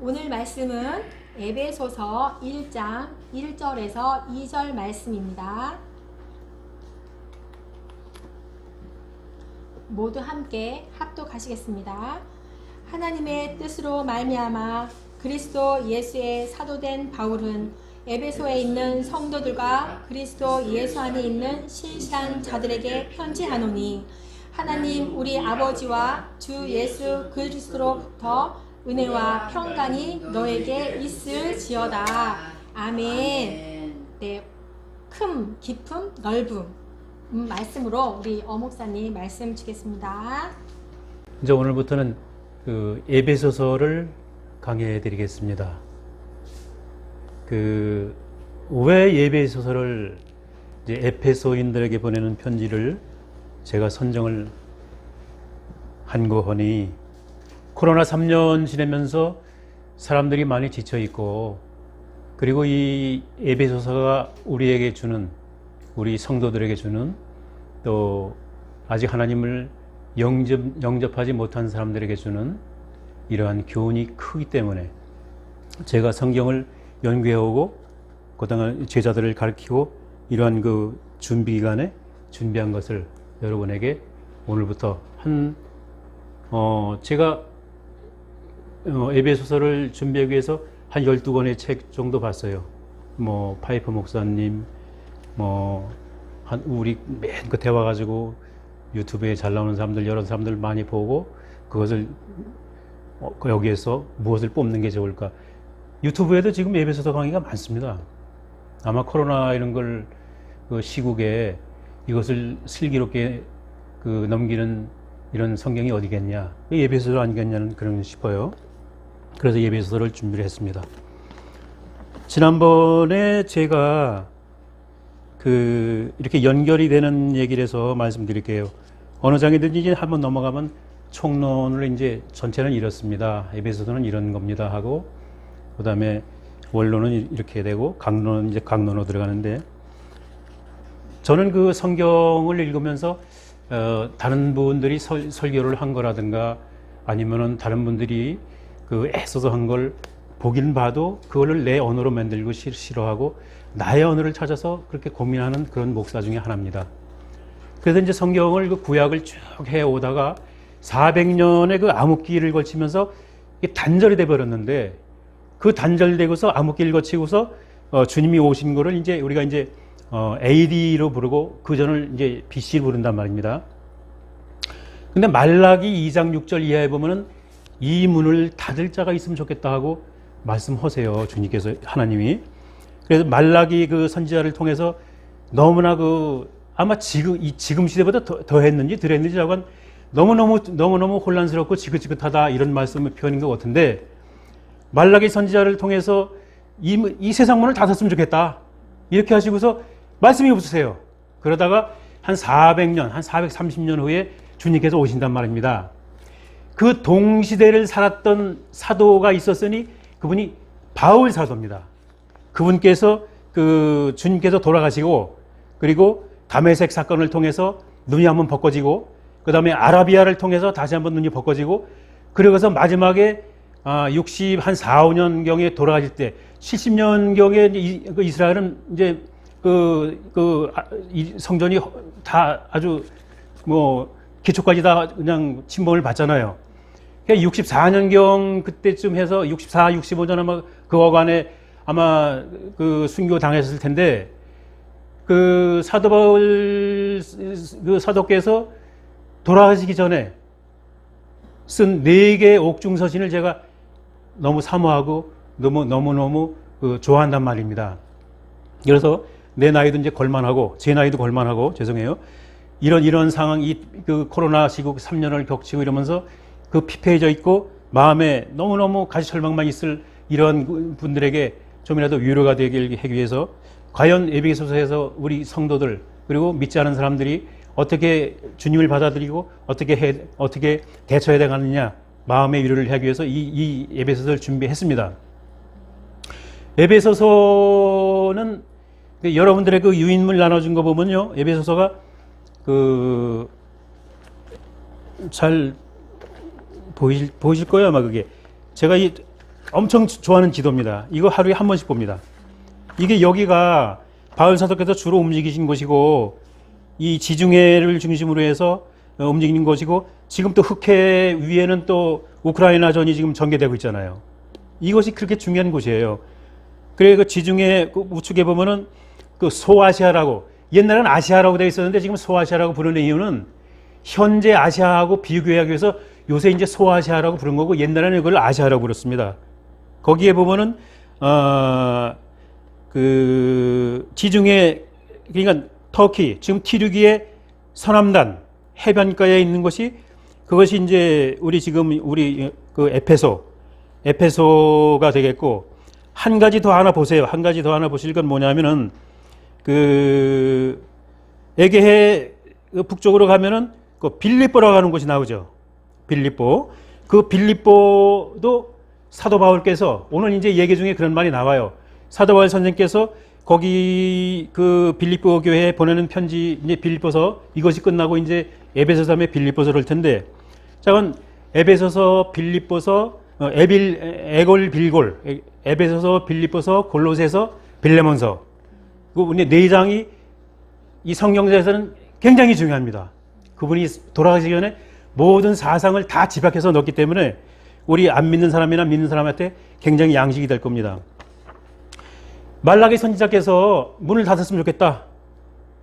오늘 말씀은 에베소서 1장 1절에서 2절 말씀입니다. 모두 함께 합독하시겠습니다. 하나님의 뜻으로 말미암아 그리스도 예수의 사도된 바울은 에베소에 있는 성도들과 그리스도 예수 안에 있는 신실한 자들에게 편지하노니 하나님 우리 아버지와 주 예수 그리스도로부터 은혜와 평강이 너에게 있을지어다. 아멘. 네, 큼, 깊음, 넓음 말씀으로 우리 어목사님 말씀 주겠습니다. 이제 오늘부터는 그 에베소서를 강의해 드리겠습니다. 왜 에베소서를 이제 에페소인들에게 보내는 편지를 제가 선정을 한 거니, 코로나 3년 지내면서 사람들이 많이 지쳐 있고, 그리고 이 에베소서가 우리에게 주는, 우리 성도들에게 주는, 또 아직 하나님을 영접하지 못한 사람들에게 주는 이러한 교훈이 크기 때문에 제가 성경을 연구해오고 그다음에 제자들을 가르치고 이러한 그 준비 기간에 준비한 것을 여러분에게 오늘부터 제가 에베소서를 준비하기 위해서 한 12권의 책 정도 봤어요. 파이프 목사님, 우리 맨 끝에 와가지고 유튜브에 잘 나오는 사람들, 여러 사람들 많이 보고 그것을 여기에서 무엇을 뽑는 게 좋을까. 유튜브에도 지금 에베소서 강의가 많습니다. 아마 코로나 이런 걸 그 시국에 이것을 슬기롭게 넘기는 이런 성경이 어디겠냐, 에베소서 아니겠냐는 그런 싶어요. 그래서 에베소서를 준비를 했습니다. 지난번에 제가 이렇게 연결이 되는 얘기를 해서 말씀드릴게요. 어느 장이든지 이제 한번 넘어가면 총론을 이제 전체는 이렇습니다. 에베소서는 이런 겁니다 하고, 그 다음에 원론은 이렇게 되고, 강론은 이제 강론으로 들어가는데, 저는 그 성경을 읽으면서 다른 분들이 설교를 한 거라든가 아니면은 다른 분들이 애써서 한 걸 보긴 봐도 그거를 내 언어로 만들고 싫어하고 나의 언어를 찾아서 그렇게 고민하는 그런 목사 중에 하나입니다. 그래서 이제 성경을 구약을 쭉 해오다가 400년의 그 암흑기를 거치면서 이게 단절이 돼 버렸는데, 그 단절되고서 암흑기를 거치고서 주님이 오신 거를 이제 우리가 이제 AD로 부르고 그 전을 이제 BC로 부른단 말입니다. 근데 말라기 2장 6절 이하에 보면은 이 문을 닫을 자가 있으면 좋겠다 하고 말씀하세요, 주님께서, 하나님이. 그래서 말라기 그 선지자를 통해서 너무나 아마 지금 시대보다 더 했는지 덜 했는지 약간 너무너무 혼란스럽고 지긋지긋하다 이런 말씀을 표현인 것 같은데, 말라기 선지자를 통해서 이 세상 문을 닫았으면 좋겠다 이렇게 하시고서 말씀이 없으세요. 그러다가 한 400년, 한 430년 후에 주님께서 오신단 말입니다. 그 동시대를 살았던 사도가 있었으니 그분이 바울 사도입니다. 그분께서 주님께서 돌아가시고, 그리고 다메섹 사건을 통해서 눈이 한번 벗겨지고, 그 다음에 아라비아를 통해서 다시 한번 눈이 벗겨지고, 그러고서 마지막에 60, 한 4, 5년경에 돌아가실 때 70년경에 이스라엘은 이제 이 성전이 다 아주 기초까지 다 그냥 침범을 받잖아요. 64년경 그때쯤 해서 64, 65년 아마 그 어간에 아마 순교 당했을 텐데, 사도 바울 사도께서 돌아가시기 전에 쓴 4개의 옥중서신을 제가 너무 사모하고 너무 좋아한단 말입니다. 그래서 내 나이도 이제 걸만하고, 제 나이도 걸만하고, 죄송해요. 이런 상황, 코로나 시국 3년을 겹치고 이러면서 피폐해져 있고 마음에 너무너무 가시철망만 있을 이런 분들에게 좀이라도 위로가 되길 하기 위해서, 과연 에베소서에서 우리 성도들 그리고 믿지 않은 사람들이 어떻게 주님을 받아들이고 어떻게 대처해야 되느냐, 마음의 위로를 하기 위해서 이 에베소서를 준비했습니다. 에베소서는 여러분들의 유인물 나눠준 거 보면요, 에베소서가 잘 보이실 거예요, 아마 그게. 제가 엄청 좋아하는 지도입니다. 이거 하루에 한 번씩 봅니다. 이게 여기가 바울 사도께서 주로 움직이신 곳이고 이 지중해를 중심으로 해서 움직이는 곳이고 지금 또 흑해 위에는 또 우크라이나전이 지금 전개되고 있잖아요. 이것이 그렇게 중요한 곳이에요. 그래 그 지중해 그 우측에 보면은 그 소아시아라고 옛날에는 아시아라고 되어 있었는데 지금 소아시아라고 부르는 이유는 현재 아시아하고 비교하기 위해서 요새 이제 소아시아라고 부른 거고 옛날에는 이걸 아시아라고 불렀습니다. 거기에 보면은 그 지중해 그러니까 터키 지금 티르기의 서남단 해변가에 있는 것이 그것이 이제 우리 지금 우리 그 에페소가 되겠고 한 가지 더 하나 보세요. 한 가지 더 하나 보실 건 뭐냐면은 그 에게해 북쪽으로 가면은 그 빌립보라고 하는 곳이 나오죠. 빌립보. 그 빌립보도 사도 바울께서 오늘 이제 얘기 중에 그런 말이 나와요. 사도 바울 선생께서 거기 그 빌립보 교회에 보내는 편지 이제 빌립보서 이것이 끝나고 이제 에베소서 다음에 빌립보서를 텐데 자, 그건 에베소서, 빌립보서, 에골, 빌골, 에베소서, 빌립보서, 골로새서, 빌레몬서 그 네 장이 이 성경사에서는 굉장히 중요합니다. 그분이 돌아가시기 전에 모든 사상을 다 집약해서 넣었기 때문에 우리 안 믿는 사람이나 믿는 사람한테 굉장히 양식이 될 겁니다. 말라기 선지자께서 문을 닫았으면 좋겠다.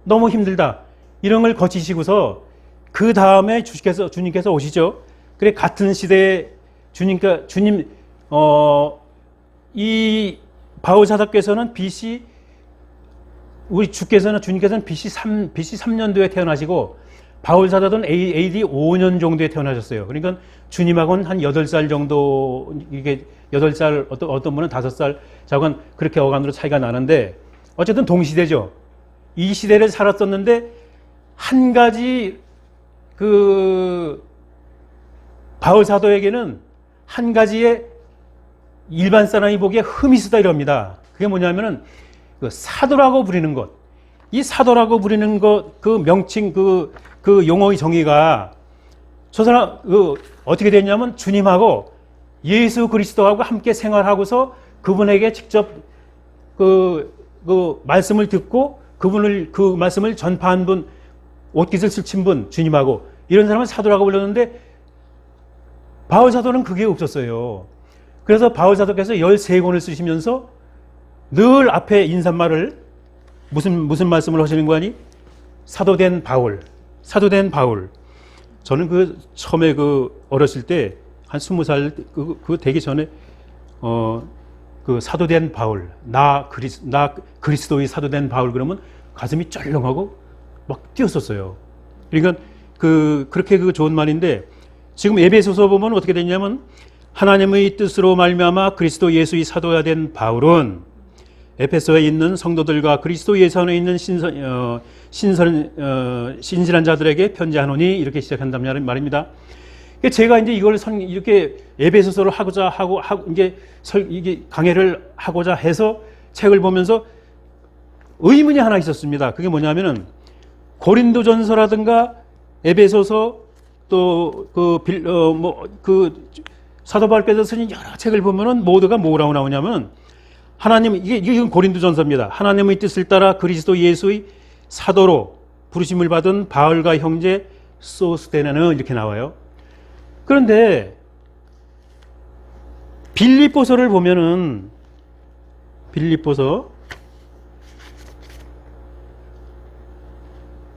너무 힘들다. 이런 걸 거치시고서 그 다음에 주님께서 오시죠. 그래 같은 시대에 주님 이 바울 사도께서는 BC 우리 주님께서는 BC 3년도에 태어나시고 바울 사도는 AD 5년 정도에 태어나셨어요. 그러니까 주님하고는 한 8살 정도 이게 8살 어떤 분은 5살 자건 그렇게 어간으로 차이가 나는데 어쨌든 동시대죠. 이 시대를 살았었는데 한 가지 그 바울 사도에게는 한 가지의 일반 사람이 보기에 흠이 쓰다 이럽니다. 그게 뭐냐면은 그 사도라고 부리는 것. 이 사도라고 부리는 것, 그 명칭, 그 용어의 정의가 저 사람, 어떻게 됐냐면 주님하고 예수 그리스도하고 함께 생활하고서 그분에게 직접 그 말씀을 듣고 그 말씀을 전파한 분, 옷깃을 스친 분, 주님하고 이런 사람은 사도라고 불렀는데 바울 사도는 그게 없었어요. 그래서 바울 사도께서 13권을 쓰시면서 늘 앞에 인사말을 무슨 말씀을 하시는 거 아니? 사도된 바울. 저는 그 처음에 어렸을 때 한 20살 그 되기 전에 그 사도된 바울, 나 그리스도의 사도된 바울 그러면 가슴이 쩔렁하고 막 뛰었었어요. 그러니까 그렇게 좋은 말인데 지금 에베소서 보면 어떻게 됐냐면 하나님의 뜻으로 말미암아 그리스도 예수의 사도가 된 바울은 에페소에 있는 성도들과 그리스도 예수 안에 있는 신실한 자들에게 편지하노니 이렇게 시작한다는 말입니다. 제가 이제 이걸 이렇게 에베소서를 하고 이제 이게 강해를 하고자 해서 책을 보면서 의문이 하나 있었습니다. 그게 뭐냐면은 고린도전서라든가 에베소서 또 사도 바울께서 쓰신 여러 책을 보면은 모두가 뭐라고 나오냐면 하나님 이건 고린도전서입니다. 하나님의 뜻을 따라 그리스도 예수의 사도로 부르심을 받은 바울과 형제 소스데나는 이렇게 나와요. 그런데 빌립보서를 보면은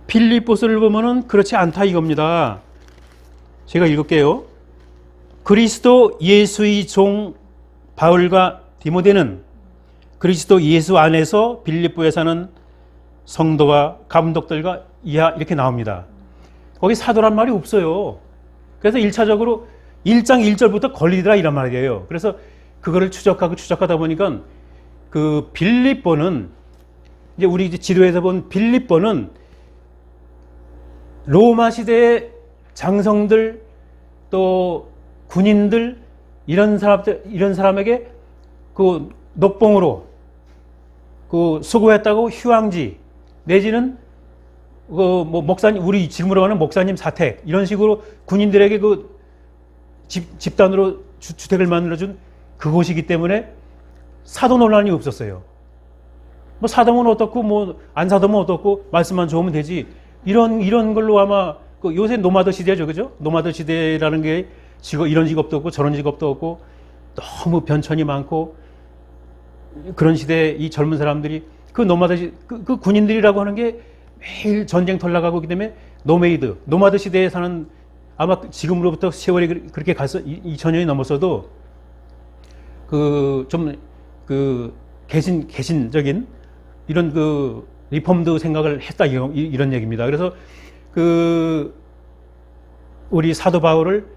빌립보서를 보면은 그렇지 않다 이겁니다. 제가 읽을게요. 그리스도 예수의 종 바울과 디모데는 그리스도 예수 안에서 빌립보에 사는 성도와 감독들과 이렇게 나옵니다. 거기 사도란 말이 없어요. 그래서 1차적으로 1장 1절부터 걸리더라 이란 말이에요. 그래서 그거를 추적하다 보니까 그 빌립보는 이제 우리 지도에서 본 빌립보는 로마 시대의 장성들 또 군인들 이런 사람에게 그 녹봉으로 그 수고했다고 휴양지 내지는 목사님 우리 지금으로 하는 목사님 사택 이런 식으로 군인들에게 그 집단으로 주택을 만들어준 그곳이기 때문에 사도 논란이 없었어요. 뭐 사도면 어떻고 뭐 안 사도면 어떻고 말씀만 좋으면 되지. 이런 걸로 아마 그 요새 노마드 시대죠, 그죠? 노마드 시대라는 게 이런 직업도 없고 저런 직업도 없고 너무 변천이 많고 그런 시대에 이 젊은 사람들이 그 노마드 그 군인들이라고 하는 게 매일 전쟁터 나가고 있기 때문에 노마드 시대에 사는 아마 지금으로부터 세월이 그렇게 가서 2000년이 넘었어도 개신적인 이런 리폼드 생각을 했다 이런 얘기입니다. 그래서 우리 사도 바울을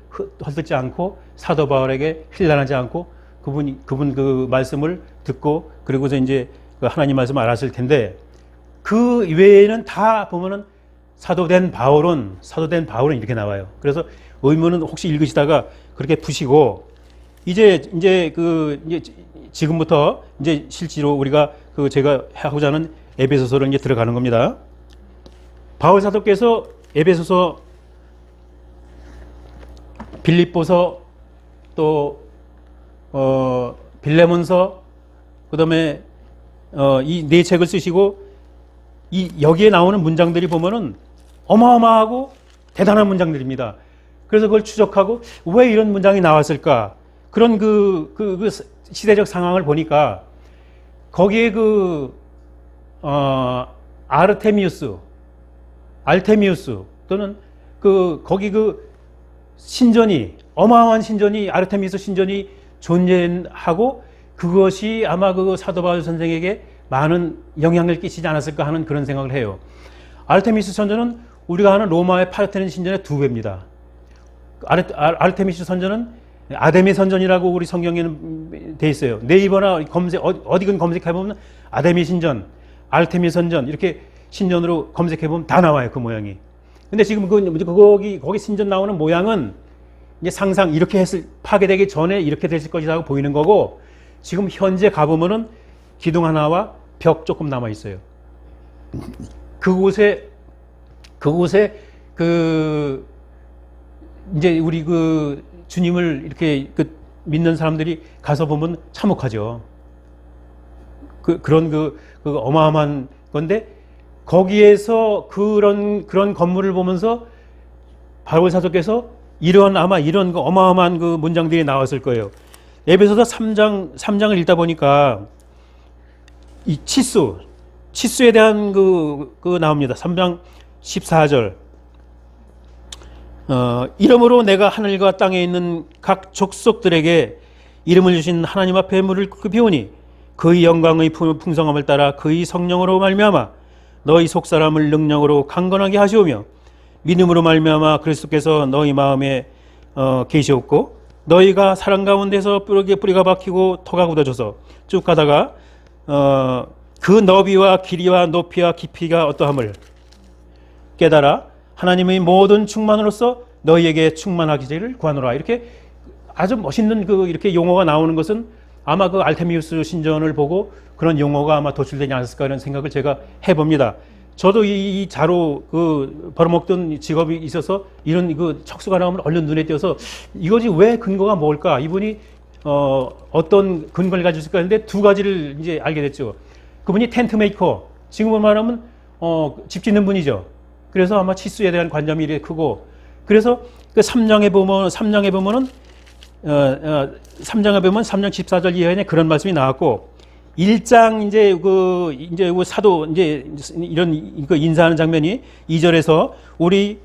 헐뜯지 않고 사도 바울에게 힐난하지 않고 그분 그 말씀을 듣고 그리고서 이제 하나님 말씀을 알았을 텐데 그 외에는 다 보면은 사도된 바울은 이렇게 나와요. 그래서 의문은 혹시 읽으시다가 그렇게 푸시고 이제 지금부터 이제 실제로 우리가 제가 하고자 하는 에베소서로 이제 들어가는 겁니다. 바울 사도께서 에베소서, 빌립보서, 또 빌레몬서, 그다음에 이 네 책을 쓰시고 여기에 나오는 문장들이 보면은 어마어마하고 대단한 문장들입니다. 그래서 그걸 추적하고 왜 이런 문장이 나왔을까? 그런 그 시대적 상황을 보니까 거기에 알테미우스 또는 거기 신전이 어마어마한 신전이 아르테미스 신전이 존재하고 그것이 아마 사도 바울 선생에게 많은 영향을 끼치지 않았을까 하는 그런 생각을 해요. 아르테미스 선전은 우리가 아는 로마의 파르테논 신전의 2배입니다. 아르테미스 선전은 아데미 선전이라고 우리 성경에는 돼 있어요. 네이버나 어디든 검색해보면 아데미 신전, 아르테미 선전 이렇게 신전으로 검색해보면 다 나와요. 그 모양이. 근데 지금 거기 신전 나오는 모양은 이제 상상 이렇게 파괴되기 전에 이렇게 됐을 것이라고 보이는 거고 지금 현재 가보면은 기둥 하나와 벽 조금 남아 있어요. 그곳에 이제 우리 주님을 이렇게 믿는 사람들이 가서 보면 참혹하죠. 그런 어마어마한 건데 거기에서 그런 건물을 보면서 바울 사도께서 이런 어마어마한 문장들이 나왔을 거예요. 에베소서 3장을 읽다 보니까 이 치수에 대한 나옵니다. 3장 14절. 이러므로 내가 하늘과 땅에 있는 각 족속들에게 이름을 주신 하나님 앞에 물을 비우니 그의 영광의 풍성함을 따라 그의 성령으로 말미암아 너희 속사람을 능력으로 강건하게 하시오며 믿음으로 말미암아 그리스도께서 너희 마음에 계시옵고 너희가 사랑 가운데서 뿌리가 박히고 토가 굳어져서 쭉 가다가 그 너비와 길이와 높이와 깊이가 어떠함을 깨달아 하나님의 모든 충만으로서 너희에게 충만하기를 구하노라. 이렇게 아주 멋있는 이렇게 용어가 나오는 것은 아마 알테미우스 신전을 보고 그런 용어가 아마 도출되지 않았을까 하는 생각을 제가 해봅니다. 저도 이 자로 벌어먹던 직업이 있어서 이런 척수가 나오면 얼른 눈에 띄어서 이것이 왜 근거가 뭘까? 이분이 어떤 근거를 가지고 있을까 했는데 두 가지를 이제 알게 됐죠. 그분이 텐트 메이커, 지금으로 말하면 집 짓는 분이죠. 그래서 아마 치수에 대한 관점이 이렇게 크고 그래서 3장에 보면은 3장 14절 이하에 그런 말씀이 나왔고 1장 이제 사도 이런 인사하는 장면이 2절에서 우리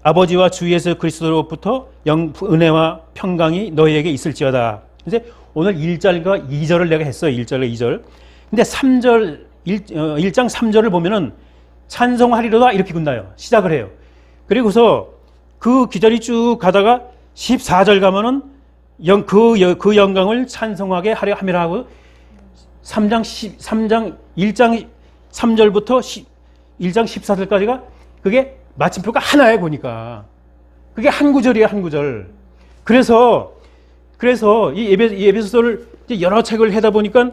아버지와 주 예수 그리스도로부터 은혜와 평강이 너희에게 있을지어다. 이제 오늘 1절과 2절을 내가 했어요. 1절과 2절. 근데 1장 3절을 보면은 찬송하리로다 이렇게 끝나요. 시작을 해요. 그리고서 그 기절이 쭉 가다가 14절 가면은 그 영광을 찬송하게 하려 함이라 하고 1장 3절부터 1장 14절까지가 그게 마침표가 하나에 보니까 그게 한 구절이에요. 한 구절. 그래서 이 에베소서를 여러 책을 하다 보니까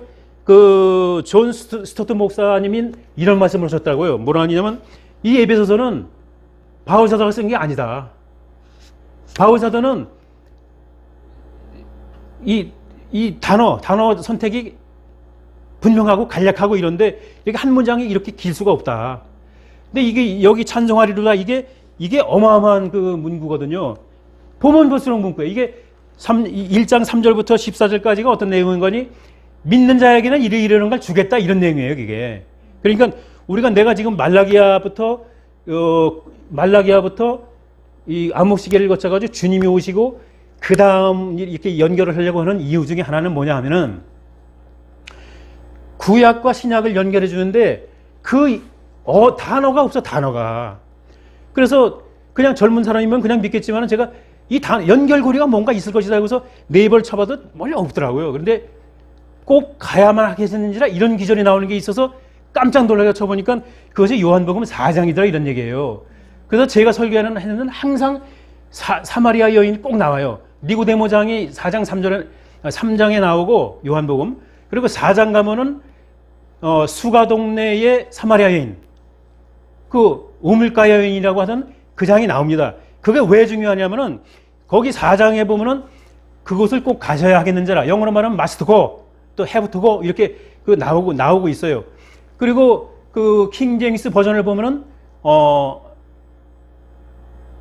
존 스토트 목사님인 이런 말씀을 하셨다고요. 뭐라 하냐면 이 에베소서는 바울 사도가 쓴 게 아니다. 바울 사도는 이 이 단어 선택이 분명하고 간략하고 이런데 이게 한 문장이 이렇게 길 수가 없다. 근데 이게 여기 찬송하리로다 이게 어마어마한 그 문구거든요. 보면 볼수록 문구예요. 이게 1장 3절부터 14절까지가 어떤 내용인 거니? 믿는 자에게는 이르는 걸 주겠다 이런 내용이에요, 이게. 그러니까 우리가 내가 지금 말라기야부터 이 암흑시계를 거쳐가지고 주님이 오시고 그 다음 이렇게 연결을 하려고 하는 이유 중에 하나는 뭐냐 하면은 구약과 신약을 연결해 주는데 단어가 없어, 단어가. 그래서 그냥 젊은 사람이면 그냥 믿겠지만 제가 이 연결고리가 뭔가 있을 것이다 해서 네이버를 쳐봐도 멀리 없더라고요. 그런데 꼭 가야만 하겠는지라 이런 기전이 나오는 게 있어서 깜짝 놀라게 쳐보니까 그것이 요한복음 4장이더라 이런 얘기예요. 그래서 제가 설교하는 해는 항상 사마리아 여인이 꼭 나와요. 니고데모장이 4장 3장에 나오고 요한복음, 그리고 4장 가면은 수가 동네의 사마리아 여인, 그 우물가 여인이라고 하던 그 장이 나옵니다. 그게 왜 중요하냐면은 거기 4장에 보면은 그곳을 꼭 가셔야 하겠는지라, 영어로 말하면 must go, 또 have to go 이렇게 그 나오고 있어요. 그리고 그 킹제임스 버전을 보면은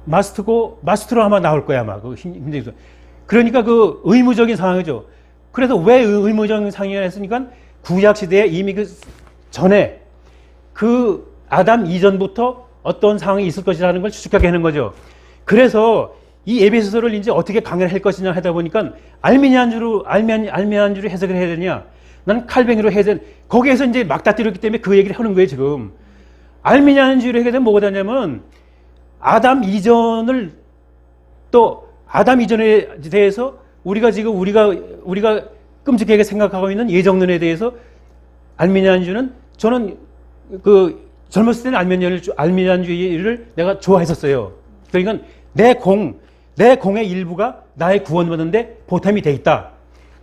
must로 아마 나올 거야 아마 그 킹제임스. 그러니까 그 의무적인 상황이죠. 그래서 왜 의무적인 상황이라 했으니까 구약 시대에 이미 그 전에 그 아담 이전부터 어떤 상황이 있을 것이라는 걸 추측하게 하는 거죠. 그래서 이 에베소서를 이제 어떻게 강의를 할 것이냐 하다 보니까 알미니안주로 해석을 해야 되냐, 나는 칼뱅이로 해야 되냐, 거기에서 이제 막다뜨렸기 때문에 그 얘기를 하는 거예요 지금. 알미니안주로 하게 되면 뭐가 되냐면 아담 이전에 대해서 우리가 끔찍하게 생각하고 있는 예정론에 대해서 알미니안주는, 저는 그 젊었을 때는 알미니안주의를 내가 좋아했었어요. 그러니까 내 공의 일부가 나의 구원받는데 보탬이 돼 있다,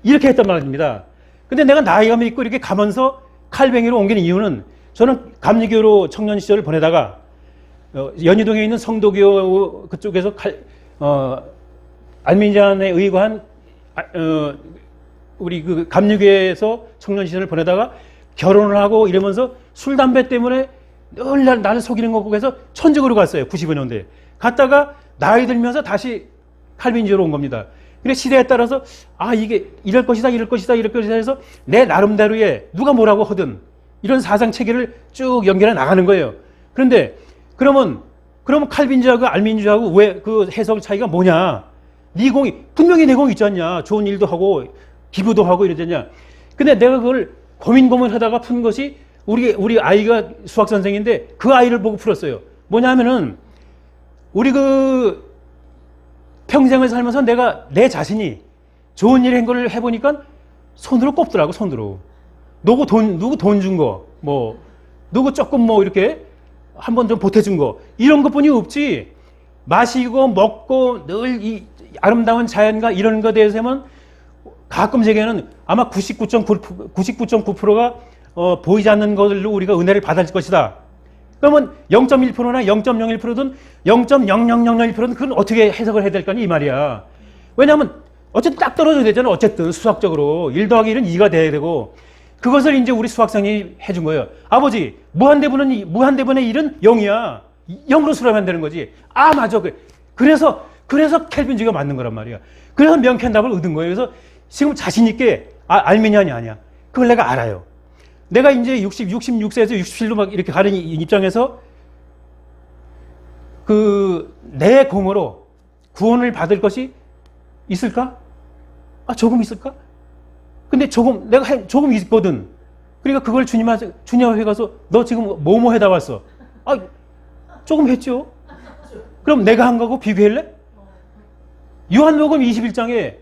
이렇게 했단 말입니다. 근데 내가 나이가 있고 이렇게 가면서 칼뱅이로 옮긴 이유는, 저는 감리교로 청년 시절을 보내다가 연희동에 있는 성도교 그쪽에서 알미니안에 의거한 우리 그 감리교에서 청년 시절을 보내다가 결혼을 하고 이러면서 술 담배 때문에 늘 나를 속이는 것 같고 해서 천주교로 갔어요. 95년대에 갔다가 나이 들면서 다시 칼빈주의로 온 겁니다. 근데 시대에 따라서 이게 이럴 것이다 해서 내 나름대로의 누가 뭐라고 하든 이런 사상 체계를 쭉 연결해 나가는 거예요. 그런데 그러면 칼빈주의하고 알민주의하고 왜 그 해석 차이가 뭐냐? 분명히 내 공이 있지 않냐? 좋은 일도 하고 기부도 하고 이러잖냐? 근데 내가 그걸 고민하다가 푼 것이 우리 아이가 수학 선생인데 그 아이를 보고 풀었어요. 뭐냐면은 우리 그 평생을 살면서 내가 내 자신이 좋은 일 한 걸 해보니까 손으로 꼽더라고, 손으로. 누구 돈 준 거, 누구 조금 이렇게 한 번 좀 보태준 거, 이런 것 뿐이 없지. 마시고 먹고 늘 이 아름다운 자연과 이런 것에 대해서는 가끔 제게는 아마 99.9%가 보이지 않는 것들로 우리가 은혜를 받을 것이다. 그러면 0.1%나 0.01%든 0.0001%든 그건 어떻게 해석을 해야 될까 이 말이야. 왜냐하면 어쨌든 딱 떨어져야 되잖아. 어쨌든 수학적으로 1 더하기 1은 2가 돼야 되고, 그것을 이제 우리 수학생이 해준 거예요. 아버지, 무한대분의 1은 0이야. 0으로 수렴하면 되는 거지. 맞아. 그래서 켈빈주의가 맞는 거란 말이야. 그래서 명쾌한 답을 얻은 거예요. 그래서 지금 자신있게, 알미니안이 아니야. 그걸 내가 알아요. 내가 이제 66세에서 67로 막 이렇게 가는 입장에서 내 공으로 구원을 받을 것이 있을까? 조금 있을까? 근데 내가 조금 있거든. 그러니까 그걸 주님 앞에 가서 너 지금 뭐뭐 해다 왔어? 조금 했죠. 그럼 내가 한 거하고 비교할래? 요한복음 21장에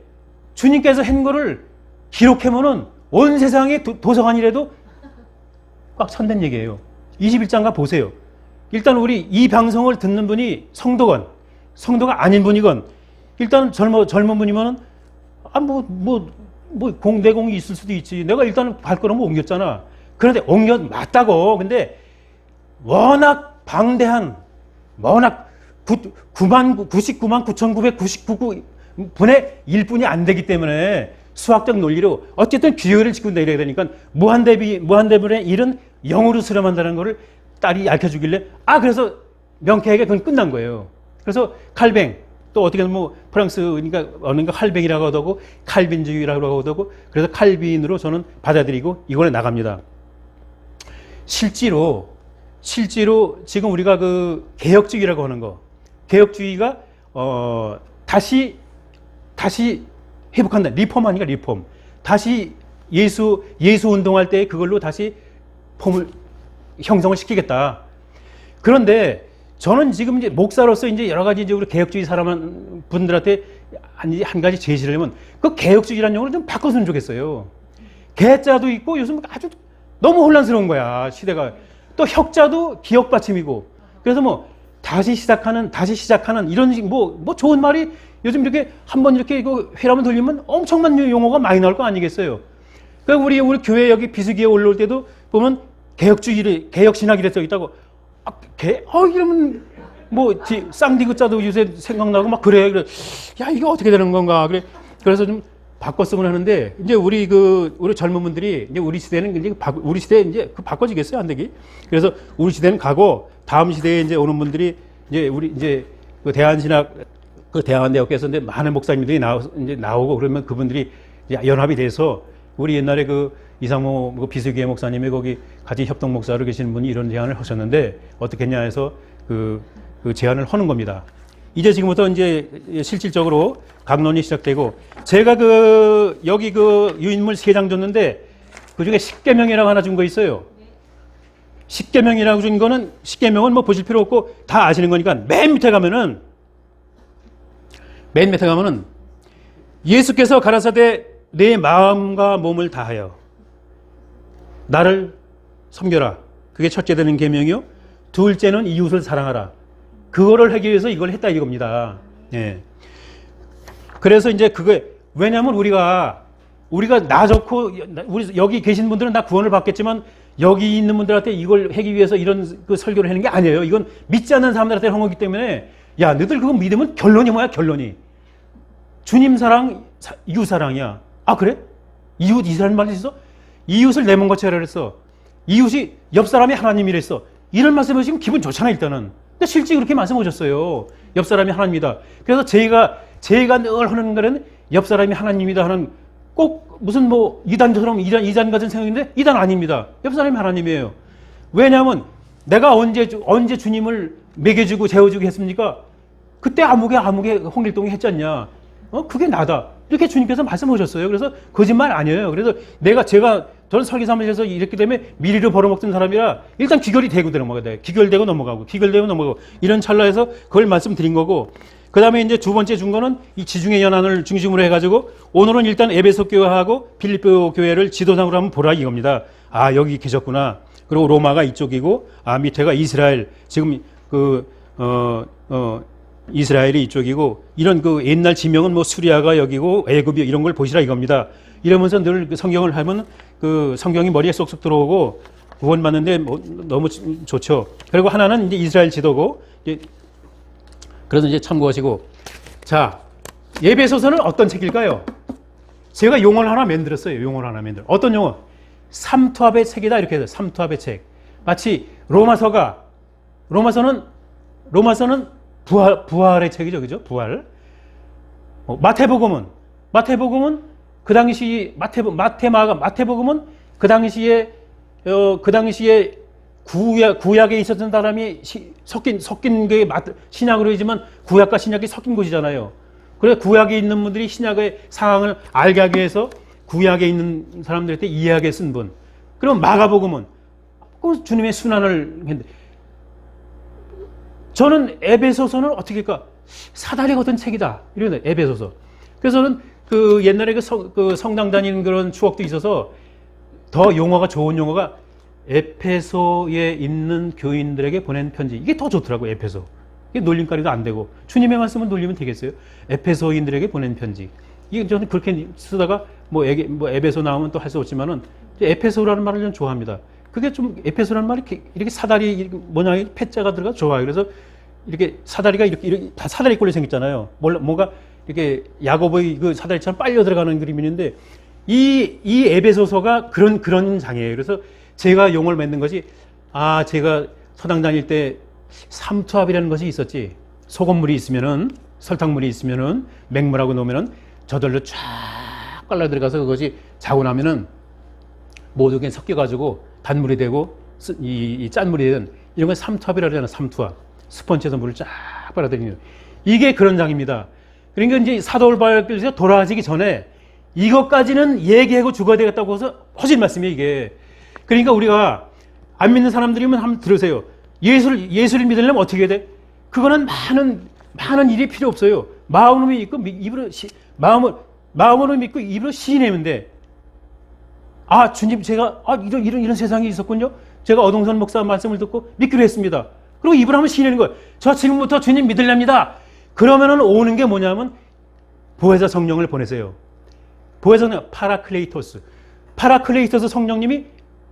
주님께서 한 거를 기록해면은 온 세상의 도서관이라도 꽉 찬다는 얘기예요. 21장가 보세요. 일단 우리 이 방송을 듣는 분이 성도가 아닌 분이건, 일단 젊은 분이면은 내공이 있을 수도 있지. 내가 일단은 발걸음을 옮겼잖아. 그런데 맞다고. 근데 워낙 방대한, 99만 9,999분의 1뿐이 안 되기 때문에 수학적 논리로 어쨌든 규율을 지키고 내려야 되니까 무한대분의 일은 0으로 수렴한다는 것을 딸이 알려주길래 그래서 명쾌하게 그건 끝난 거예요. 그래서 칼뱅 또 어떻게 뭐 프랑스니까 어느가 칼뱅이라고 하고 칼빈주의라고 하고 그래서 칼빈으로 저는 받아들이고 이번에 나갑니다. 실제로 지금 우리가 그 개혁주의라고 하는 거 개혁주의가 다시 회복한다. 리폼 아닌가 리폼. 다시 예수 운동할 때 그걸로 다시 폼을 형성을 시키겠다. 그런데 저는 지금 이제 목사로서 이제 여러 가지 우리 개혁주의 사람 분들한테 한 가지 제시를 하면 그 개혁주의라는 용어를 좀 바꿨으면 좋겠어요. 개자도 있고 요즘 아주 너무 혼란스러운 거야 시대가. 또 혁자도 기억 받침이고. 그래서 뭐 다시 시작하는 이런 뭐 좋은 말이 요즘 이렇게 한번 이렇게 이거 회라면 돌리면 엄청난 용어가 많이 나올 거 아니겠어요. 그러니까 우리 교회 여기 비수기에 올라올 때도 보면 개혁신학이라 써 있다고. 이러면 쌍디귿자도 요새 생각나고 막 그래. 야, 이게 어떻게 되는 건가. 그래서 좀 바꿨으면 하는데, 이제 우리 젊은 분들이, 이제 우리 시대는 우리 시대에 이제 바꿔지겠어요, 안 되기? 그래서 우리 시대는 가고, 다음 시대에 이제 오는 분들이, 이제 그 대한대학교에서 이제 많은 목사님들이 나오고, 그러면 그분들이 이제 연합이 돼서, 우리 옛날에 이상모 비수기의 목사님이 거기 같이 협동 목사로 계시는 분이 이런 제안을 하셨는데 어떻게 했냐 해서 그 제안을 하는 겁니다. 이제 지금부터 이제 실질적으로 강론이 시작되고 제가 여기 유인물 3장 줬는데 그 중에 10계명이라고 하나 준 거 있어요. 10계명이라고 준 거는 10계명은 뭐 보실 필요 없고 다 아시는 거니까 맨 밑에 가면은 예수께서 가라사대 내 마음과 몸을 다하여 나를 섬겨라. 그게 첫째 되는 계명이요. 둘째는 이웃을 사랑하라. 그거를 하기 위해서 이걸 했다 이겁니다. 예. 그래서 이제 왜냐하면 우리가 나 좋고 우리 여기 계신 분들은 다 구원을 받겠지만 여기 있는 분들한테 이걸 하기 위해서 이런 설교를 하는 게 아니에요. 이건 믿지 않는 사람들한테 한 거기 때문에 야, 너희들 그거 믿으면 결론이 뭐야? 결론이 주님 사랑, 이웃 사랑이야. 그래? 이웃 이스라엘 말이 있어? 이웃을 내 몸같이 하라 그랬어. 이웃이 옆 사람이 하나님이랬어. 이런 말씀을 지금 기분 좋잖아 일단은. 근데 실제 그렇게 말씀하셨어요. 옆 사람이 하나님이다. 그래서 제가 늘 하는 거는 옆 사람이 하나님이다 하는 꼭 무슨 이단처럼 이단 같은 생각인데 이단 아닙니다. 옆 사람이 하나님이에요. 왜냐하면 내가 언제 주님을 먹여주고 재워주고 했습니까? 그때 아무개 홍길동이 했잖냐. 그게 나다. 이렇게 주님께서 말씀하셨어요. 그래서 거짓말 아니에요. 그래서 저는 설계사무실에서 이렇게 되면 미리로 벌어먹던 사람이라 일단 귀결이 되고 넘어가야 돼. 귀결되고 넘어가고 이런 찰나에서 그걸 말씀드린 거고 그 다음에 이제 두 번째 준 거는 이 지중해 연안을 중심으로 해가지고 오늘은 일단 에베소 교회하고 필리포 교회를 지도상으로 한번 보라 이겁니다. 여기 계셨구나. 그리고 로마가 이쪽이고 밑에가 이스라엘 지금 이스라엘이 이쪽이고 이런 옛날 지명은 수리아가 여기고 애굽이 이런 걸 보시라 이겁니다. 이러면서 늘 성경을 하면 성경이 머리에 쏙쏙 들어오고 구원받는데 너무 좋죠. 그리고 하나는 이제 이스라엘 지도고 그래서 이제 참고하시고 자 에베소서는 어떤 책일까요? 제가 용어를 하나 만들었어요. 어떤 용어? 삼투압의 책이다 이렇게 해서 삼투압의 책. 마치 로마서는 부활의 책이죠, 그죠? 부활. 마태복음은 그 당시 마태복음은 그 당시에 구약에 있었던 사람이 섞인 게 신약으로 이지만 구약과 신약이 섞인 곳이잖아요. 그래서 구약에 있는 분들이 신약의 상황을 알게 하기 위해서 구약에 있는 사람들한테 이해하게 쓴 분. 그럼 마가복음은 주님의 순환을 했는데 저는 에베소서는 어떻게 할까? 사다리 걷은 책이다. 이러는데 에베소서. 그래서 저는 옛날에 성당 다니는 그런 추억도 있어서 더 좋은 용어가 에페소에 있는 교인들에게 보낸 편지. 이게 더 좋더라고요, 에페소. 이게 놀림거리도 안 되고. 주님의 말씀은 놀리면 되겠어요? 에페소인들에게 보낸 편지. 이게 저는 그렇게 쓰다가 에베소 나오면 또 할 수 없지만은 에페소라는 말을 좀 좋아합니다. 그게 좀 에페소라는 말이 이렇게 사다리 모양의 패자가 들어가 좋아요. 그래서 이렇게 사다리가 이렇게 다 사다리 꼴로 생겼잖아요. 뭔가 이렇게 야고보의 그 사다리처럼 빨려 들어가는 그림이 있는데 이 에베소서가 그런 장이에요. 그래서 제가 용어를 맺는 것이 제가 서당 다닐 때 삼투압이라는 것이 있었지. 소금물이 있으면은 설탕물이 있으면은 맹물하고 놓으면은 저절로 쫙 빨려 들어가서 그것이 자고 나면은 모든 게 섞여가지고 단물이 되고 이 짠물이 되는 이런 걸 삼투압이라고 하잖아. 삼투압. 스펀지에서 물을 쫙 빨아들이는 이게 그런 장입니다. 그러니까 이제 사도바울께서 돌아가시기 전에 이것까지는 얘기하고 죽어야 되겠다고 해서 하신 말씀이에요, 이게. 그러니까 우리가 안 믿는 사람들이면 한번 들으세요. 예수를 믿으려면 어떻게 해야 돼? 그거는 많은 일이 필요 없어요. 마음으로 믿고 마음으로 믿고 입으로 시인하면 돼. 주님, 제가 이런 세상이 있었군요. 제가 어동선 목사 말씀을 듣고 믿기로 했습니다. 그리고 입으로 한번 시인하는 거예요. 저 지금부터 주님 믿으렵니다. 그러면은 오는 게 뭐냐면 보혜사 성령을 보내세요. 보혜사 성령, 파라클레이토스 성령님이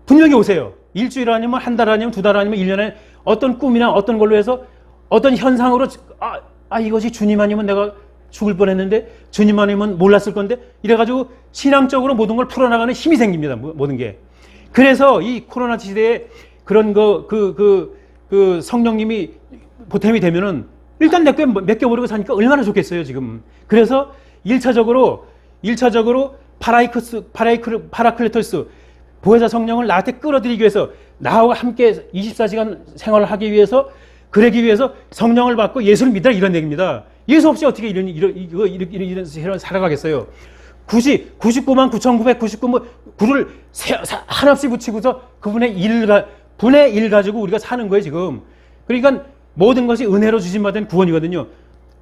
분명히 오세요. 일주일 아니면 한 달 아니면 두 달 아니면 1년에 어떤 꿈이나 어떤 걸로 해서 어떤 현상으로 이것이 주님 아니면 내가 죽을 뻔했는데 주님 아니면 몰랐을 건데 이래가지고 신앙적으로 모든 걸 풀어나가는 힘이 생깁니다. 모든 게. 그래서 이 코로나 시대에 그런 그 성령님이 보탬이 되면은 일단 맡겨버리고 사니까 얼마나 좋겠어요, 지금. 그래서 1차적으로 파라클레토스 보혜사 성령을 나한테 끌어들이기 위해서 나하고 함께 24시간 생활을 하기 위해서 그러기 위해서 성령을 받고 예수를 믿으라 이런 얘기입니다. 예수 없이 어떻게 이런 세상을 살아가겠어요? 99만 9,999 9를 하나씩 붙이고서 그분의 분의 1 가지고 우리가 사는 거예요, 지금. 그러니까 모든 것이 은혜로 주신받은 구원이거든요.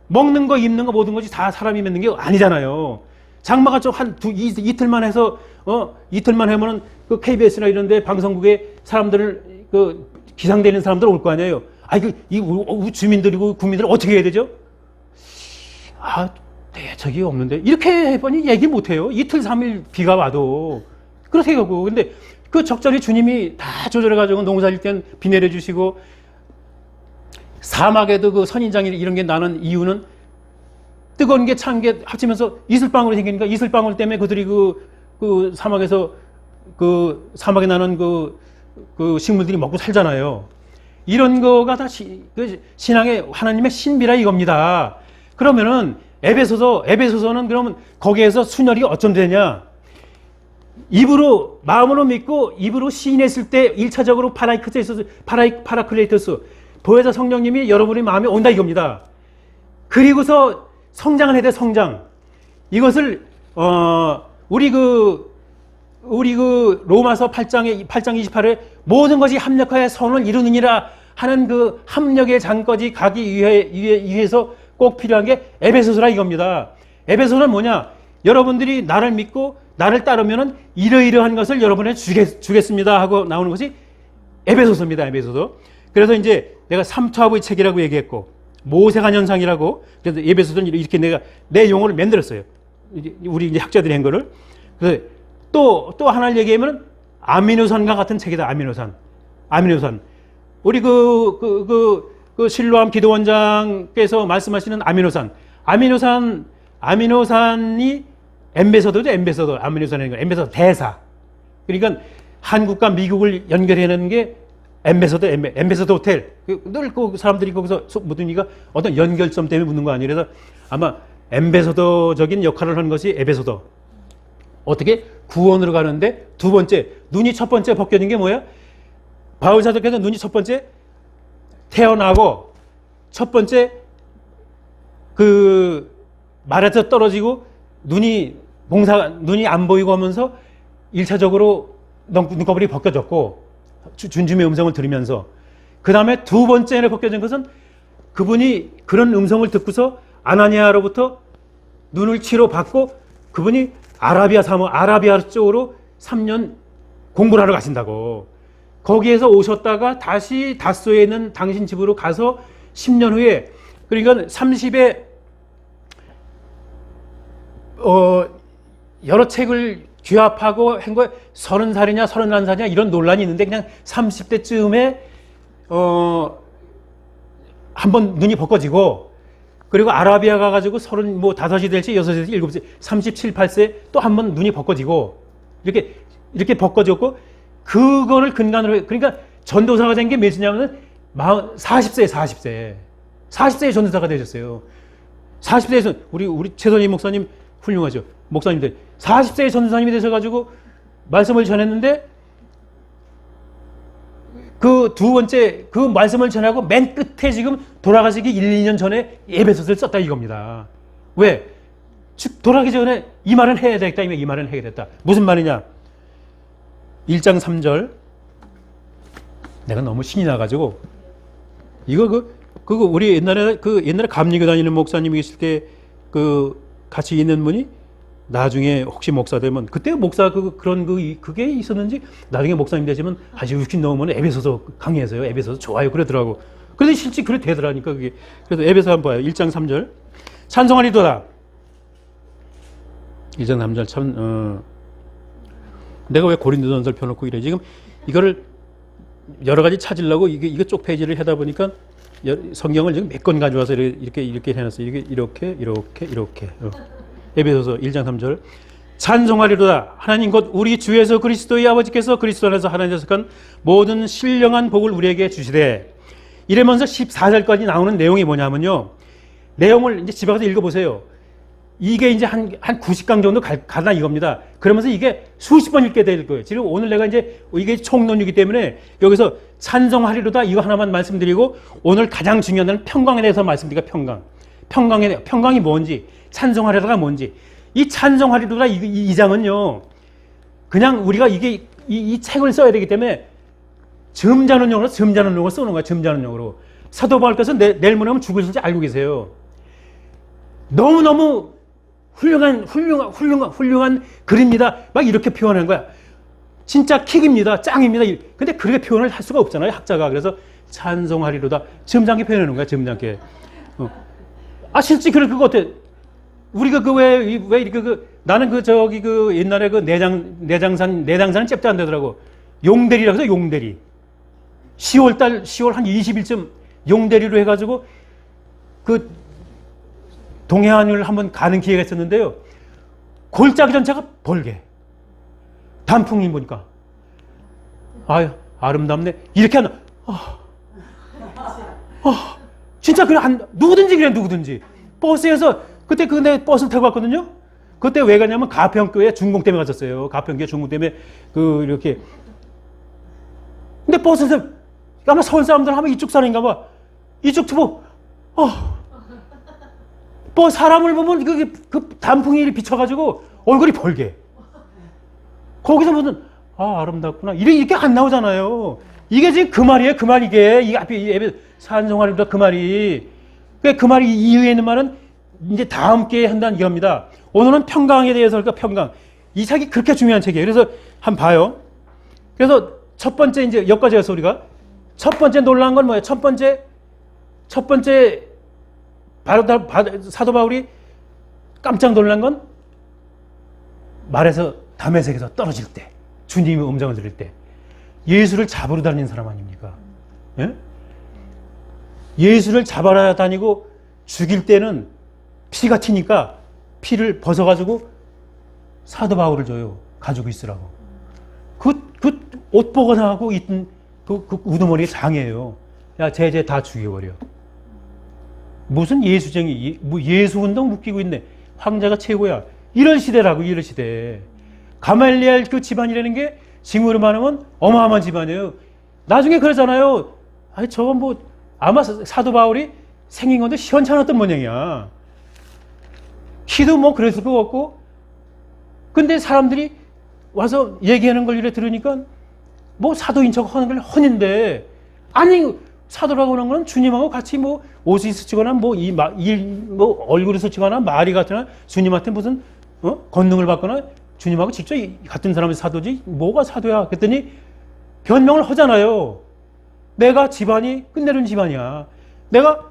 먹는 거, 입는 거 모든 것이 다 사람이 맺는 게 아니잖아요. 장마가 좀 이틀만 해서, 이틀만 하면은 그 KBS나 이런 데 방송국에 사람들을, 기상되는 사람들 올 거 아니에요. 이 주민들이고 국민들 어떻게 해야 되죠? 저기 없는데. 이렇게 해보니 얘기 못 해요. 이틀, 3일 비가 와도. 그렇게 하고. 근데 그 적절히 주님이 다 조절해가지고 농사질 땐 비 내려주시고, 사막에도 그 선인장이 이런 게 나는 이유는 뜨거운 게 찬 게 합치면서 이슬방울이 생기니까 이슬방울 때문에 그들이 그 사막에서 그 사막에 나는 그 식물들이 먹고 살잖아요. 이런 거가 다 신앙의 하나님의 신비라 이겁니다. 그러면은 에베소서는 그러면 거기에서 순혈이 어쩜 되냐? 마음으로 믿고 입으로 시인했을 때 1차적으로 파라클레이토스 보혜사 성령님이 여러분의 마음에 온다 이겁니다. 그리고서 성장을 해야 돼, 성장. 이것을 우리 로마서 8장 28에 모든 것이 합력하여 선을 이루느니라 하는 그 합력의 장까지 가기 위해서 꼭 필요한 게 에베소서라 이겁니다. 에베소서는 뭐냐? 여러분들이 나를 믿고 나를 따르면은 이러이러한 것을 여러분에게 주겠습니다 하고 나오는 것이 에베소서입니다. 에베소서. 그래서 이제 내가 삼투압의 책이라고 얘기했고 모세관현상이라고 그래서 에베소서는 이렇게 내가 내 용어를 만들었어요. 우리 이제 학자들이 한 거를. 그래서 또 하나를 얘기하면 아미노산과 같은 책이다. 아미노산. 우리 그 실로암 기도원장께서 말씀하시는 아미노산이 엠베서더죠. 엠베서더 대사. 그러니까 한국과 미국을 연결해내는 게 엠베서더 호텔. 늘 그 사람들이 거기서 묻으니까 어떤 연결점 때문에 묻는 거 아니에요. 그래서 아마 엠베서더적인 역할을 하는 것이 에베소더. 어떻게? 구원으로 가는데 두 번째, 눈이 첫 번째 벗겨진 게 뭐야? 바울 사도께서 눈이 첫 번째 태어나고 첫 번째 말에서 떨어지고 눈이 안 보이고 하면서 1차적으로 눈꺼풀이 벗겨졌고 준주의 음성을 들으면서 그 다음에 두 번째로 벗겨진 것은 그분이 그런 음성을 듣고서 아나니아로부터 눈을 치료받고 그분이 아라비아 쪽으로 3년 공부를 하러 가신다고. 거기에서 오셨다가 다시 다소에 있는 당신 집으로 가서 10년 후에 그러니까 30에 여러 책을 귀합하고 한 거에 30살이냐 31살이냐 이런 논란이 있는데 그냥 30대쯤에 한번 눈이 벗겨지고 그리고 아라비아 가가지고 35이 될지 6이 될지 7세, 37, 8세 또 한 번 눈이 벗겨지고 이렇게 벗겨졌고 그거를 근간으로 그러니까 전도사가 된 게 몇이냐면 40세에 전도사가 되셨어요. 40세에서 우리 최선희 목사님 훌륭하죠. 목사님들 40세에 전도사님이 되셔가지고 말씀을 전했는데 그 두 번째 그 말씀을 전하고 맨 끝에 지금 돌아가시기 1, 2년 전에 에베소서를 썼다 이겁니다. 왜? 돌아가기 전에 이 말은 해야 되겠다. 이 말은 해야 되겠다. 무슨 말이냐? 1장 3절 내가 너무 신이 나가지고 이거 그거 우리 옛날에 감리교 다니는 목사님이 계실 때 같이 있는 분이 나중에 혹시 목사 되면 그때 목사 그게 있었는지 나중에 목사님 되시면 아직 60 넘으면 에베소서 강의해서요. 에베소서 좋아요. 그러더라고. 그런데 실제 그래 되더라니까 그게. 그래서 에베소 한번 봐요. 1장 3절 찬송하리도다. 1장 3절 참 내가 왜 고린도전서를 펴놓고 이래. 지금 이거를 여러 가지 찾으려고 이거 쪽 페이지를 하다 보니까 성경을 지금 몇 권 가져와서 이렇게 해놨어요. 이렇게. 에베소서 1장 3절 찬송하리로다. 하나님 곧 우리 주 예수 그리스도의 아버지께서 그리스도 안에서 하나님께 속한 모든 신령한 복을 우리에게 주시되 이러면서 14절까지 나오는 내용이 뭐냐면요. 내용을 이제 집에 가서 읽어보세요. 이게 이제 한 90강 정도 가나 이겁니다. 그러면서 이게 수십 번 읽게 될 거예요. 지금 오늘 내가 이제 이게 총론이기 때문에 여기서 찬송하리로다 이거 하나만 말씀드리고 오늘 가장 중요한 건 평강에 대해서 말씀드리니까 평강이 뭔지 찬송하리로다가 뭔지 이 찬송하리로다 이 장은요 그냥 우리가 이 책을 써야 되기 때문에 점잖은 용어로 쓰는 거야. 점잖은 용어로 사도 바울께서 내일 모레면 죽으실지 알고 계세요. 너무너무 훌륭한 글입니다. 막 이렇게 표현한 거야. 진짜 킥입니다. 짱입니다. 근데 그렇게 표현을 할 수가 없잖아요. 학자가. 그래서 찬송하리로다. 점잖게 표현하는 거야. 점잖게. 실제 그거 어때? 우리가 나는 옛날에 내장산은 잽도 안 되더라고. 용대리라고 해서 용대리. 10월 한 20일쯤 용대리로 해가지고 동해안을 한번 가는 기회가 있었는데요. 골짜기 전체가 벌게. 단풍이 보니까. 아유, 아름답네. 이렇게 하나. 진짜 누구든지. 버스에서, 그때 내 버스를 타고 갔거든요? 그때 왜 가냐면 가평교에 중공 때문에 갔었어요. 가평교에 중공 때문에 이렇게. 근데 버스에서 아마 서울 사람들 하면 이쪽 사람인가 봐. 이쪽 투보. 사람을 보면 그 단풍이 비쳐가지고 얼굴이 벌게. 거기서 무슨 아름답구나 이렇게 안 나오잖아요. 이게 지금 그 말이에요. 그 말 이게 앞에 찬송하리로다 그 말이. 그 말이 이후에 있는 말은 이제 다음 기회에 한다는 얘기입니다. 오늘은 평강에 대해서 할까 평강. 이 책이 그렇게 중요한 책이에요. 그래서 한번 봐요. 그래서 첫 번째 이제 여기까지 해서 우리가 첫 번째 놀라운 건 뭐예요? 첫 번째 사도 바울이 깜짝 놀란 건 말에서 다메섹에서 떨어질 때 주님의 음성을 들을 때 예수를 잡으러 다니는 사람 아닙니까? 예? 예수를 잡아라 다니고 죽일 때는 피가 튀니까 피를 벗어가지고 사도 바울을 줘요. 가지고 있으라고. 그 옷 벗어나고 있던 그 우두머리에 장이에요. 야, 쟤 다 죽여버려. 무슨 예수쟁이, 예수 운동 묶이고 있네. 황제가 최고야. 이런 시대라고, 이런 시대. 가말리엘 그 집안이라는 게 지금으로 말하면 어마어마한 집안이에요. 나중에 그러잖아요. 저건 아마 사도 바울이 생긴 건데 시원찮았던 모양이야. 키도 그랬을 것 같고. 근데 사람들이 와서 얘기하는 걸 이래 들으니까 사도인 척 하는 걸 헌인데, 아니, 사도라고 하는 건 주님하고 같이 옷이 스치거나 얼굴이 스치거나 말이 같거나 주님한테 무슨 권능을 받거나 주님하고 직접 같은 사람이 사도지 뭐가 사도야 그랬더니 변명을 하잖아요. 내가 집안이 끝내는 집안이야. 내가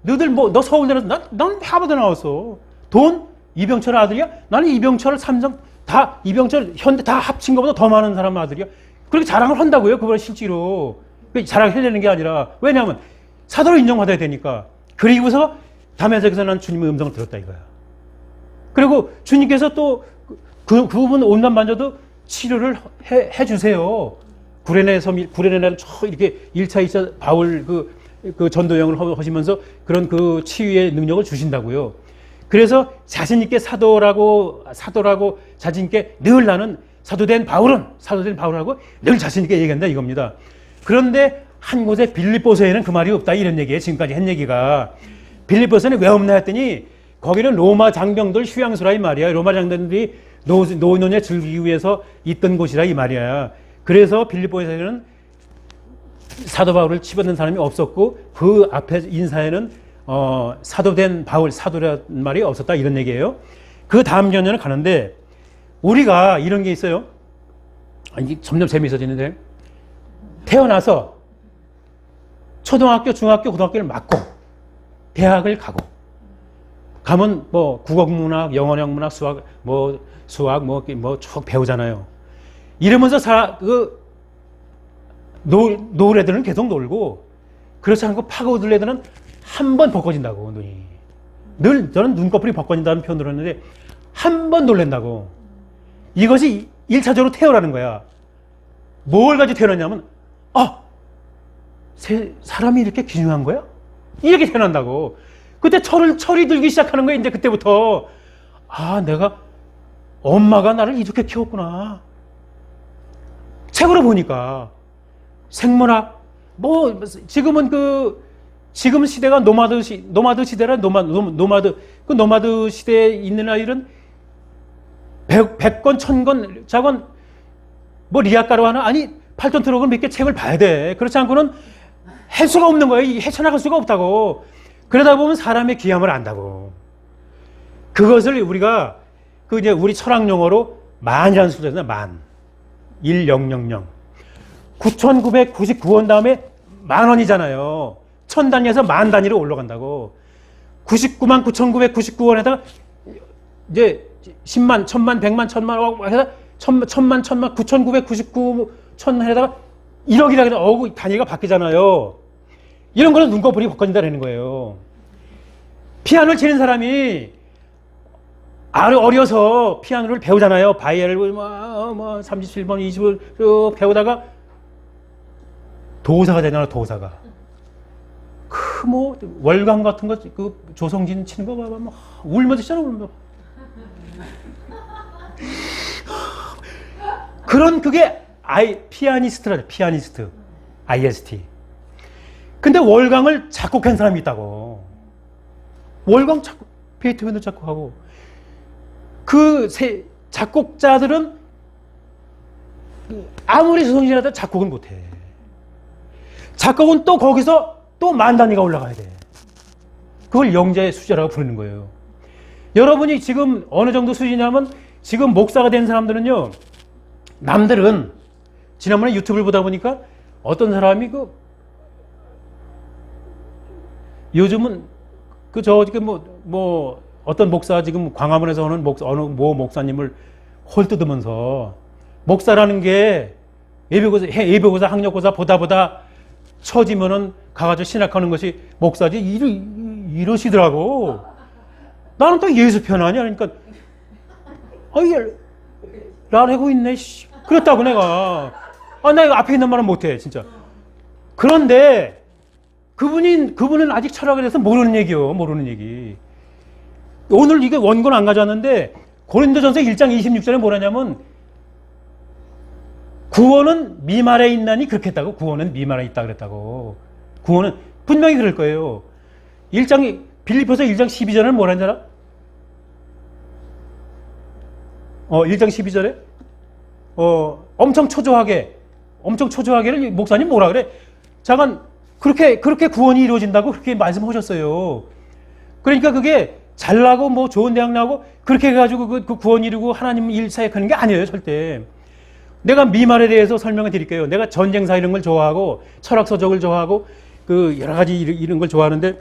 너 서울대 나왔어. 난 하버드 나왔어. 돈 이병철 아들이야. 나는 이병철 삼성 다 이병철 현대 다 합친 것보다 더 많은 사람 아들이야. 그렇게 자랑을 한다고요. 그걸 실제로 자랑을 해내는 게 아니라 왜냐하면 사도로 인정받아야 되니까. 그리고서 담에색에서 난 주님의 음성을 들었다 이거야. 그리고 주님께서 또 그 부분 옷만 만져도 치료를 해 주세요. 구레네를 저 이렇게 1차, 2차 바울 그 전도여행을 하시면서 그런 그 치유의 능력을 주신다고요. 그래서 자신있게 사도라고 자신있게 늘 나는 사도된 바울하고 늘 자신있게 얘기한다 이겁니다. 그런데 한 곳에 빌립보서에는 그 말이 없다 이런 얘기예요. 지금까지 한 얘기가. 빌립보서는 왜 없나 했더니 거기는 로마 장병들 휴양소라 이 말이야. 로마 장병들이 노년에 즐기기 위해서 있던 곳이라 이 말이야. 그래서 빌립보에서는 사도 바울을 집어넣는 사람이 없었고 그 앞에 인사에는 사도된 바울, 사도란 말이 없었다 이런 얘기예요. 그 다음 전년을 가는데 우리가 이런 게 있어요. 이게 점점 재미있어지는데 태어나서 초등학교, 중학교, 고등학교를 맞고 대학을 가면 뭐 국어문학, 영어학 문학, 수학 쭉 배우잖아요. 이러면서 놀 애들은 계속 놀고 그렇지 않고 파고들 애들은 한 번 벗겨진다고 눈이. 늘 저는 눈꺼풀이 벗겨진다는 표현을 했는데 한 번 놀란다고. 이것이 1차적으로 태어나는 거야. 뭘 가지고 태어났냐면 사람이 이렇게 기중한 거야? 이렇게 태어난다고. 그때 철이 들기 시작하는 거야. 이제 그때부터 내가 엄마가 나를 이렇게 키웠구나. 책으로 보니까 생문학 지금 시대가 노마드 시대라 노마드 그 노마드 시대에 있는 아이들은 100권 1000권 자건 리아까로 하나 8톤 트럭을 몇 개 책을 봐야 돼. 그렇지 않고는 할 수가 없는 거야. 헤쳐나갈 수가 없다고. 그러다 보면 사람의 귀함을 안다고. 그것을 우리가 이제 우리 철학 용어로 만이라는 숫자잖아. 만. 1000. 9,999원 다음에 10,000원이잖아요. 1000단위에서 10,000단위로 올라간다고. 99만 9,999원에다가 이제 10만, 1000만, 100만, 1000만 해서 1000만, 9,999, 1000에다가 1억이라 그래. 단위가 바뀌잖아요. 이런 거는 눈꺼풀이 벗겨진다는 거예요. 피아노를 치는 사람이 어려서 피아노를 배우잖아요. 바이엘을 37번, 20을 쭉 배우다가 도사가 되잖아, 도사가. 월광 같은 거, 조성진 치는 거 봐봐. 울면서 치잖아, 울면서. 그게 피아니스트라죠, 피아니스트. IST. 근데 월광을 작곡한 사람이 있다고. 월광 베이토벤도 작곡하고. 작곡자들은 아무리 조성진이라도 작곡은 못해. 작곡은 또 거기서 또 10,000단위가 올라가야 돼. 그걸 영재의 수제라고 부르는 거예요. 여러분이 지금 어느 정도 수준이냐면 지금 목사가 된 사람들은요. 남들은 지난번에 유튜브를 보다 보니까 어떤 사람이 요즘은 어떤 목사 지금 광화문에서 오는 어느 목사님을 홀뜯으면서 목사라는 게 예비고사 학력고사 보다 처지면은 가가지고 신학하는 것이 목사지 이러시더라고. 나는 또 예수 편하냐 그러니까 라고 있네. 그랬다고 내가. 내가 앞에 있는 말은 못해 진짜. 그런데 그분은 아직 철학에 대해서 모르는 얘기. 오늘 이게 원고는 안 가져왔는데 고린도전서 1장 26절에 뭐라냐면 구원은 미말에 있나니 그렇게 했다고. 구원은 미말에 있다 그랬다고. 구원은 분명히 그럴 거예요. 빌립보서 1장 12절에는 뭐라 했냐? 1장 12절에 엄청 초조하게를 목사님 뭐라 그래? 잠깐 그렇게 구원이 이루어진다고 그렇게 말씀하셨어요. 그러니까 그게 잘나고 좋은 대학 나고 그렇게 해가지고 그 구원 이루고 하나님 일 사역하는 게 아니에요 절대. 내가 미말에 대해서 설명을 드릴게요. 내가 전쟁사 이런 걸 좋아하고 철학서적을 좋아하고 여러 가지 이런 걸 좋아하는데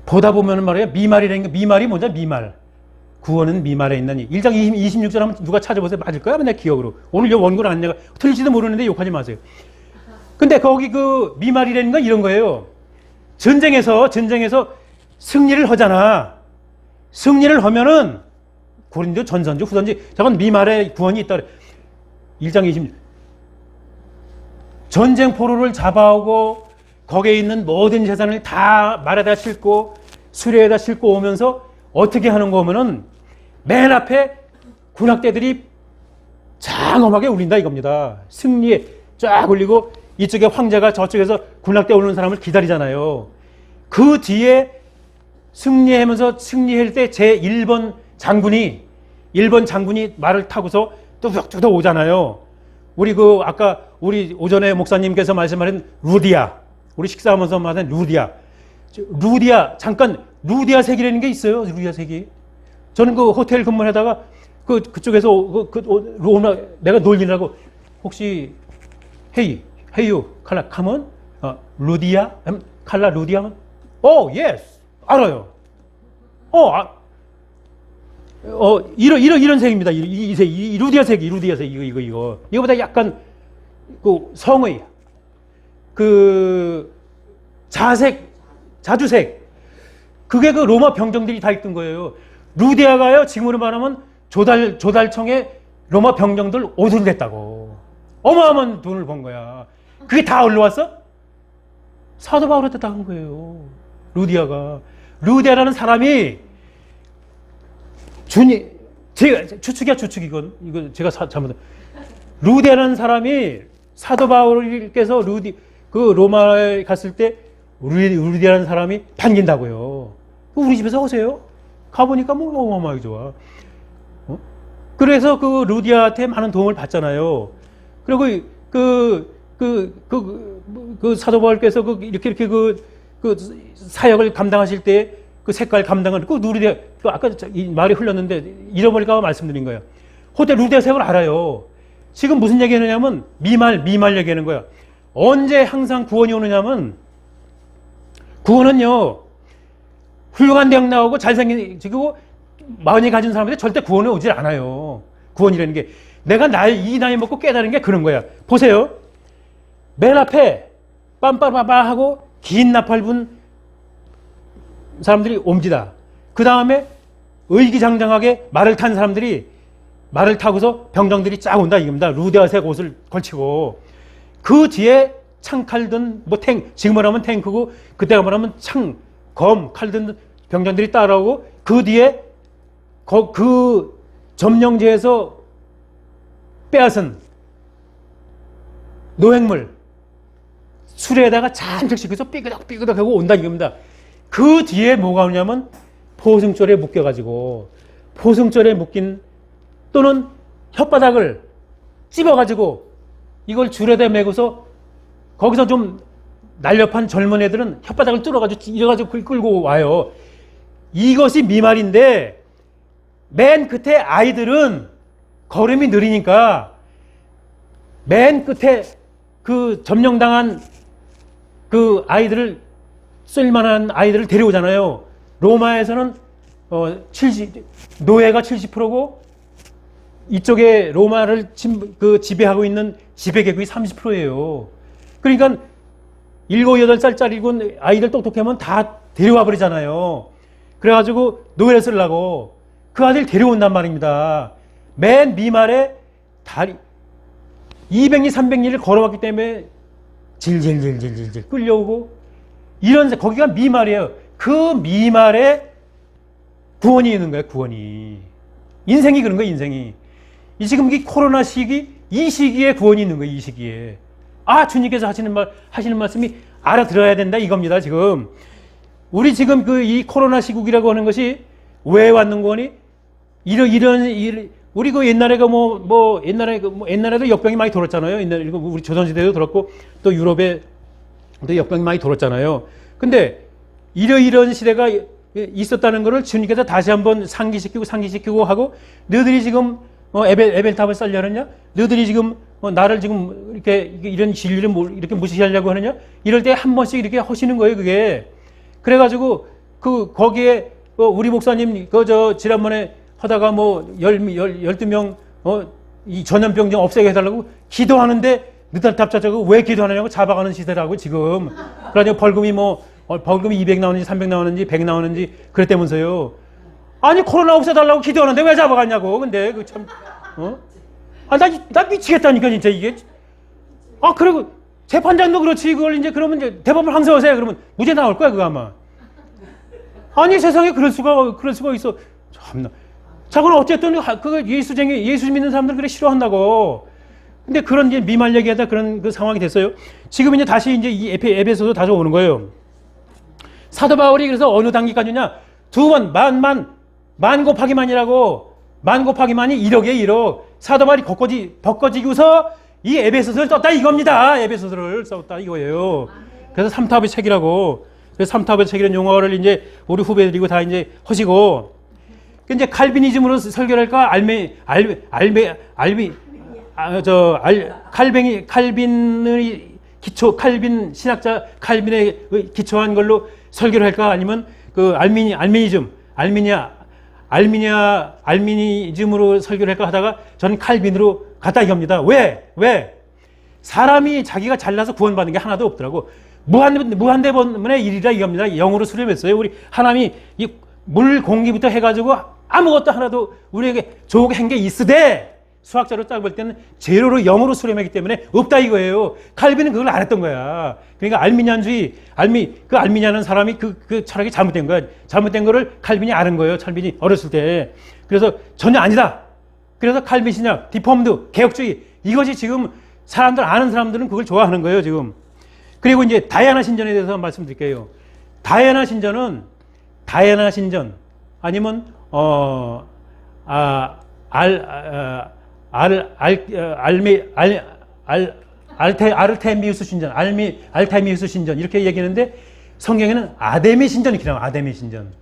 보다 보면 말이에요. 미말이 뭐냐? 미말. 구원은 미말에 있나니. 1장 26절 한번 누가 찾아보세요. 맞을 거야? 내 기억으로. 오늘 원고는 안 내가 틀릴지도 모르는데 욕하지 마세요. 근데 거기 미말이라는 건 이런 거예요. 전쟁에서 승리를 하잖아. 승리를 하면은 고린도 전선지 후선지 저건 미말에 구원이 있다. 1장 20. 전쟁 포로를 잡아오고 거기에 있는 모든 재산을 다 말에다 싣고 수레에다 싣고 오면서 어떻게 하는 거 보면은 맨 앞에 군악대들이 장엄하게 울린다 이겁니다. 승리에 쫙 울리고 이쪽에 황제가 저쪽에서 군악대 오는 사람을 기다리잖아요. 그 뒤에 승리하면서 승리할 때 제1번 장군이 말을 타고서 뚝뚝뚝 오잖아요. 우리 아까 우리 오전에 목사님께서 말씀하신 루디아, 우리 식사하면서 말한 루디아 잠깐 루디아 색이라는 게 있어요. 루디아 색이. 저는 그 호텔 근무하다가 그쪽에서 내가 놀리라고 혹시 헤이유 칼라 카몬 루디아 칼라 루디아 예스 알아요. 이런 색입니다. 이 루디아 색 이거보다 약간 그 성의 그 자주색 그게 그 로마 병정들이 다 있던 거예요. 루디아가요 지금으로 말하면 조달청에 로마 병정들 옷을 냈다고 어마어마한 돈을 번 거야. 그게 다 어디로 왔어? 사도 바울한테 다 한 거예요. 루디아라는 사람이 제가 추측 이거 제가 잘못. 루디아라는 사람이 사도 바울께서 그 로마에 갔을 때 루디아라는 사람이 반긴다고요. 우리 집에서 오세요. 가보니까 뭐 어마어마하게 좋아. 그래서 그 루디아한테 많은 도움을 받잖아요. 그리고 그 사도 바울께서 이렇게 그 사역을 감당하실 때 그 색깔 감당을 그 루디아 아까 이 말이 흘렸는데 잃어버릴까 봐 말씀드린 거예요. 호텔 루디아 색을 알아요. 지금 무슨 얘기하느냐면 미말 얘기하는 거야. 언제 항상 구원이 오느냐면 구원은요 훌륭한 대학 나오고 잘생긴 지고 마흔이 가진 사람한테 절대 구원이 오질 않아요. 구원이라는 게 내가 이 나이 먹고 깨달은 게 그런 거야. 보세요. 맨 앞에 빰빠바바 하고 긴 나팔 분 사람들이 옵니다. 그 다음에 의기장장하게 말을 탄 사람들이 말을 타고서 병정들이 쫙 온다 이겁니다. 루디아색 옷을 걸치고 그 뒤에 창칼 든 지금으로 하면 탱크고 그때가 말하면 칼 든 병정들이 따라오고 그 뒤에 그 점령지에서 빼앗은 노획물 수레에다가 잔뜩 싣고서 삐그덕 하고 온다 이겁니다. 그 뒤에 뭐가 오냐면 포승줄에 묶여가지고 포승줄에 묶인 또는 혓바닥을 찝어가지고 이걸 줄에다 메고서 거기서 좀 날렵한 젊은 애들은 혓바닥을 뚫어가지고 이래가지고 끌고 와요. 이것이 미말인데 맨 끝에 아이들은 걸음이 느리니까 맨 끝에 그 점령당한 그 아이들을 쓸만한 아이들을 데려오잖아요. 로마에서는 노예가 70%고 이쪽에 로마를 지배하고 있는 지배계급이 30%예요. 그러니까 7, 8살짜리 아이들 똑똑하면 다 데려와 버리잖아요. 그래가지고 노예를 쓰려고 그 아들 데려온단 말입니다. 맨 미말에 200리, 300리를 걸어왔기 때문에 질질질질질 끌려오고 거기가 미말이에요. 그 미말에 구원이 있는 거예요. 구원이. 인생이 그런 거예요. 인생이. 지금 이 코로나 시기 이 시기에 구원이 있는 거예요. 이 시기에. 주님께서 하시는 말씀이 알아들어야 된다 이겁니다. 지금 우리 지금 이 코로나 시국이라고 하는 것이 왜 왔는 거니? 우리 옛날에가 옛날에도 역병이 많이 돌았잖아요. 옛날에 우리 조선시대도 돌았고 또 유럽에 또 역병이 많이 돌았잖아요. 근데 이런 시대가 있었다는 것을 주님께서 다시 한번 상기시키고 하고 너희들이 지금 에벨탑을 쌓려느냐? 너희들이 지금 나를 지금 이렇게 이런 진리를 이렇게 무시하려고 하느냐? 이럴 때 한 번씩 이렇게 하시는 거예요. 그게 그래가지고 거기에 우리 목사님 지난번에 하다가 12명 이 전염병 없애게 해달라고 기도하는데 느닷답답하고 왜 기도하느냐고 잡아가는 시대라고 지금. 그러니까 벌금이 벌금이 200 나오는지 300 나오는지 100 나오는지 그랬다면서요. 아니 코로나 없애달라고 기도하는데 왜 잡아갔냐고. 근데 그 참 나 미치겠다니까 진짜 이게. 그리고 재판장도 그렇지. 그걸 이제 그러면 이제 대법원 항소하세요. 그러면 무죄 나올 거야 그거 아마. 아니 세상에 그럴 수가 있어. 참나. 자 그럼 어쨌든 그 예수 믿는 사람들 그래 싫어한다고. 근데 그런 이제 미말 얘기하다 그런 그 상황이 됐어요. 지금 이제 다시 이제 이 에베소서 다시 오는 거예요. 사도 바울이 그래서 어느 단계까지냐? 2번 만 곱하기 만이라고. 만 곱하기 만이 1억이에요 1억. 사도 바울이 벚거지고서 이 에베소서를 썼다 이겁니다. 에베소서를 썼다 이거예요. 그래서 삼탑의 책이라고. 그래서 삼탑의 책이라는 용어를 이제 우리 후배들이고 다 이제 하시고. 이제 칼빈이즘으로 설교할까? 칼빈의 기초, 칼빈 신학자 칼빈의 기초한 걸로 설교를 할까? 아니면 그 알미니즘으로 설교를 할까 하다가 저는 칼빈으로 갔다 이겁니다. 왜? 사람이 자기가 잘나서 구원받는 게 하나도 없더라고. 무한대본문의 일이라 이겁니다. 영어로 수렴했어요. 우리 하나님이 이 물 공기부터 해가지고 아무것도 하나도 우리에게 좋게 한 게 있으되 수학자로 딱 볼 때는 제로로 0으로 수렴했기 때문에 없다 이거예요. 칼빈은 그걸 안 했던 거야. 그러니까 알미니아는 사람이 그 철학이 잘못된 거야. 잘못된 거를 칼빈이 아는 거예요. 칼빈이 어렸을 때. 그래서 전혀 아니다. 그래서 칼빈 신학, 디폼드, 개혁주의 이것이 지금 아는 사람들은 그걸 좋아하는 거예요 지금. 그리고 이제 다이아나 신전에 대해서 말씀드릴게요. 다이아나 신전 아니면 아르테미우스 신전 이렇게 얘기하는데 성경에는 아데미 신전이 나와요. 아데미 신전.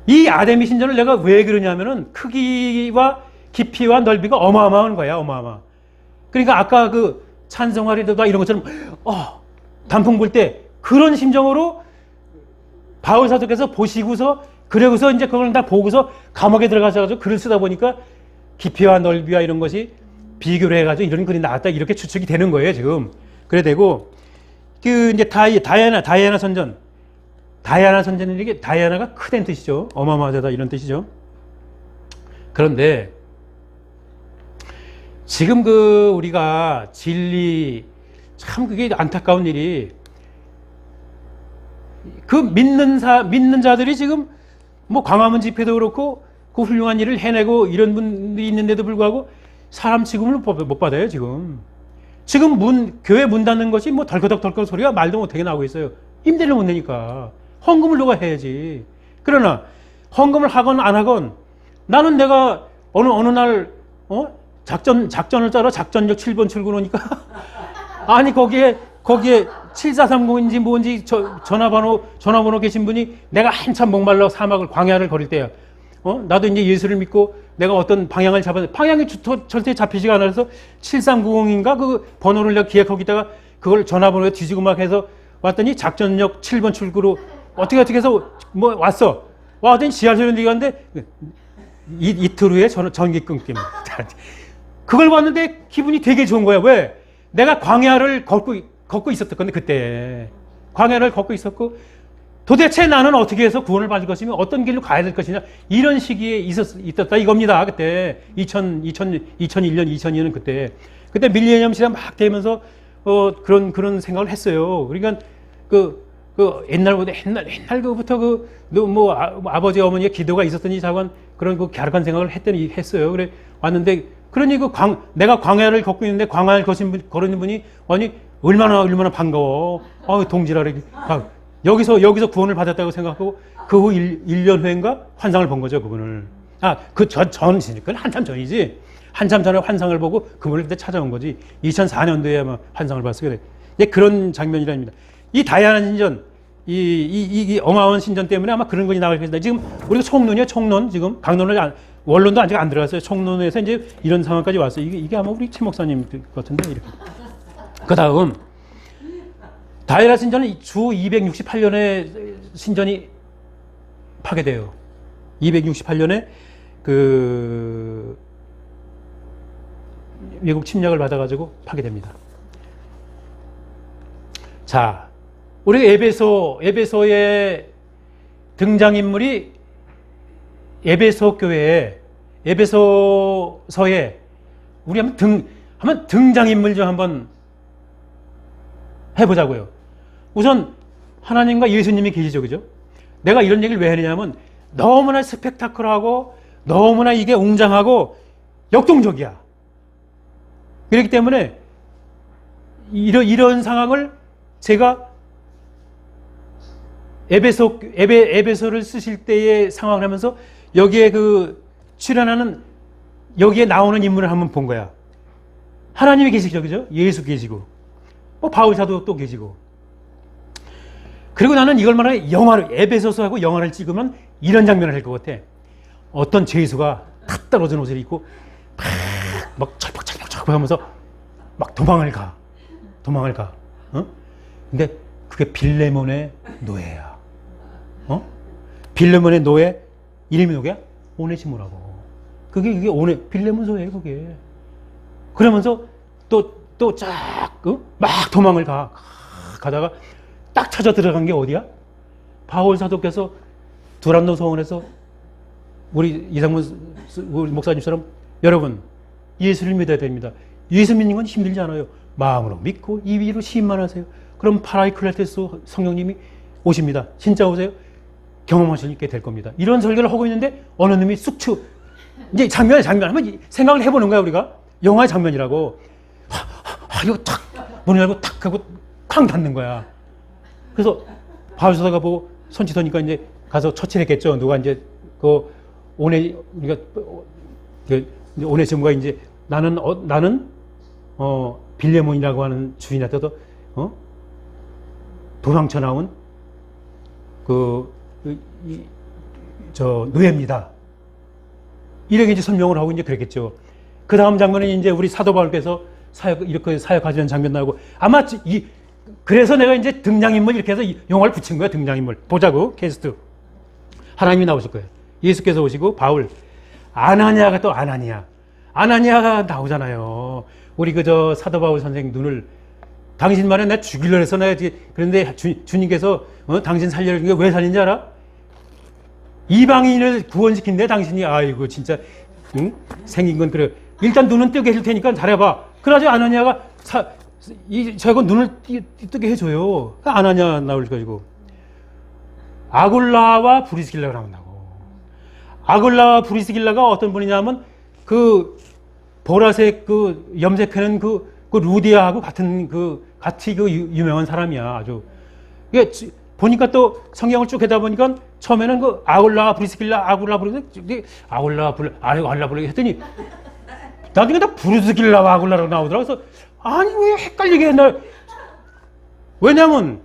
이 아데미 신전을 내가 왜 그러냐면은 크기와 깊이와 넓이가 어마어마한 거야. 어마어마. 그러니까 아까 그 찬송하리도다 이런 것처럼 단풍 볼 때 그런 심정으로 바울 사도께서 보시고서 그러고서 이제 그걸 다 보고서 감옥에 들어가셔가지고 글을 쓰다 보니까 깊이와 넓이와 이런 것이 비교를 해가지고 이런 글이 나왔다 이렇게 추측이 되는 거예요 지금. 그래 되고 그 이제 다이아나 선전은 이게 다이아나가 크다는 뜻이죠. 어마어마하다 이런 뜻이죠. 그런데 지금 그 우리가 진리 참 그게 안타까운 일이 그 믿는 자들이 지금 뭐 광화문 집회도 그렇고 그 훌륭한 일을 해내고 이런 분들이 있는데도 불구하고 사람 취급을 못 받아요 지금. 교회 문 닫는 것이 뭐 덜커덕 소리가 말도 못하게 나오고 있어요. 임대를 못 내니까 헌금을 누가 해야지. 그러나 헌금을 하건 안 하건 나는 내가 어느 날 작전을 짜러 작전역 7번 출근 오니까 아니 거기에 7430인지 뭔지 전화번호 계신 분이 내가 한참 목말라 사막을 광야를 걸을 때야. 나도 이제 예수를 믿고 내가 어떤 방향을 방향이 절대 잡히지가 않아서 7390인가 그 번호를 내가 기억하고 있다가 그걸 전화번호에 뒤지고 막 해서 왔더니 작전역 7번 출구로 어떻게 해서 뭐 왔어. 왔더니 지하철에 내갔는데 이틀 후에 전기 끊김. 그걸 봤는데 기분이 되게 좋은 거야. 왜? 내가 광야를 걷고 있었던 건데 그때 광야를 걷고 있었고 도대체 나는 어떻게 해서 구원을 받을 것이며 어떤 길로 가야 될 것이냐 이런 시기에 있었다 이겁니다. 그때 2001년 2002년 그때 밀레니엄 시대 막 되면서 그런 생각을 했어요. 그러니까 옛날부터 뭐 아버지 어머니의 기도가 있었더니 자관 그런 그 갸륵한 생각을 했어요. 그래 왔는데 그러니 내가 광야를 걷고 있는데 광야를 걸으는 분이 아니 얼마나 반가워. 동지라래. 여기서 구원을 받았다고 생각하고 그 후 1년 후인가 환상을 본 거죠, 그분을. 그건 한참 전이지. 한참 전에 환상을 보고 그분을 그때 찾아온 거지. 2004년도에 아마 환상을 봤어요. 그래. 이제 그런 장면이랍니다. 이 다이아나 신전, 이 어마어마한 신전 때문에 아마 그런 것이 나올 것이다. 지금 우리가 총론이에요, 총론. 지금 원론도 아직 안 들어갔어요. 총론에서 이제 이런 상황까지 왔어요. 이게 아마 우리 최 목사님 같은데, 이렇게. 그 다음, 다이아나 신전은 주 268년에 신전이 파괴돼요. 268년에 외국 침략을 받아가지고 파괴됩니다. 자, 우리 에베소의 등장인물이 에베소 교회에, 에베소서에 우리 한번 등장인물 좀 한번 해보자고요. 우선 하나님과 예수님이 계시죠, 그죠? 내가 이런 얘기를 왜 하느냐면 너무나 스펙타클하고 너무나 이게 웅장하고 역동적이야. 그렇기 때문에 이런 상황을 제가 에베소를 쓰실 때의 상황을 하면서 여기에 출연하는 여기에 나오는 인물을 한번 본 거야. 하나님이 계시죠, 그죠? 예수 계시고, 바울 사도 또 계시고. 그리고 나는 이걸 말하는 에베소서하고 영화를 찍으면 이런 장면을 할 것 같아. 어떤 죄수가 탁 떨어진 옷을 입고 막 철퍽철퍽 하면서 막 도망을 가. 근데 그게 빌레몬의 노예야. 빌레몬의 노예 이름이 누구야? 오네시모라고. 그게 빌레몬서예요, 그게. 그러면서 막 도망을 가다가 딱 찾아 들어간 게 어디야? 바울 사도께서 두란노 서원에서 우리 이상문 우리 목사님처럼 여러분 예수를 믿어야 됩니다. 예수 믿는 건 힘들지 않아요. 마음으로 믿고 입으로 시인만 하세요. 그럼 파라이클레테스 성령님이 오십니다. 진짜 오세요. 경험하시게 될 겁니다. 이런 설교를 하고 있는데 어느 놈이 이제 장면 한번 생각을 해보는 거야. 우리가 영화의 장면이라고. 이거 탁 문을 열고 탁 하고 쾅 닫는 거야. 그래서 바울 사도가 보고 손짓하니까 이제 가서 처치를 했겠죠. 누가 이제 오네시모가 이제 나는 빌레몬이라고 하는 주인한테도 도망쳐 나온 노예입니다. 이렇게 이제 설명을 하고 이제 그랬겠죠. 그 다음 장면은 이제 우리 사도 바울께서 이렇게 사역하시는 장면 나오고 아마 그래서 내가 이제 등장인물 이렇게 해서 용어를 붙인 거야. 등장인물. 보자고, 캐스트. 하나님이 나오실 거예요. 예수께서 오시고, 바울. 아나니아가 또 아나니아가 나오잖아요. 우리 사도 바울 선생 눈을, 당신 말에 내가 죽이려 해서 그런데 주님께서, 당신 살려는 게 왜 살린지 알아? 이방인을 구원시킨데 당신이, 아이고, 진짜, 응? 생긴 건 그래. 일단 눈은 뜨게 해줄 테니까 잘해봐. 그래가지고 아나니아가 저거 눈을 뜨게 해줘요. 아나니아 나올 것이고. 아굴라와 브리스길라가 나온다고. 아굴라와 브리스길라가 어떤 분이냐면 보라색 염색하는 루디아하고 같이 유명한 사람이야. 아주. 이게 보니까 또 성경을 쭉 하다 보니까 처음에는 아굴라 브리스길라 했더니 나중에 다 브리스길라와 아굴라라고 나오더라고. 그래서 아니 왜 헷갈리게 했나? 왜냐면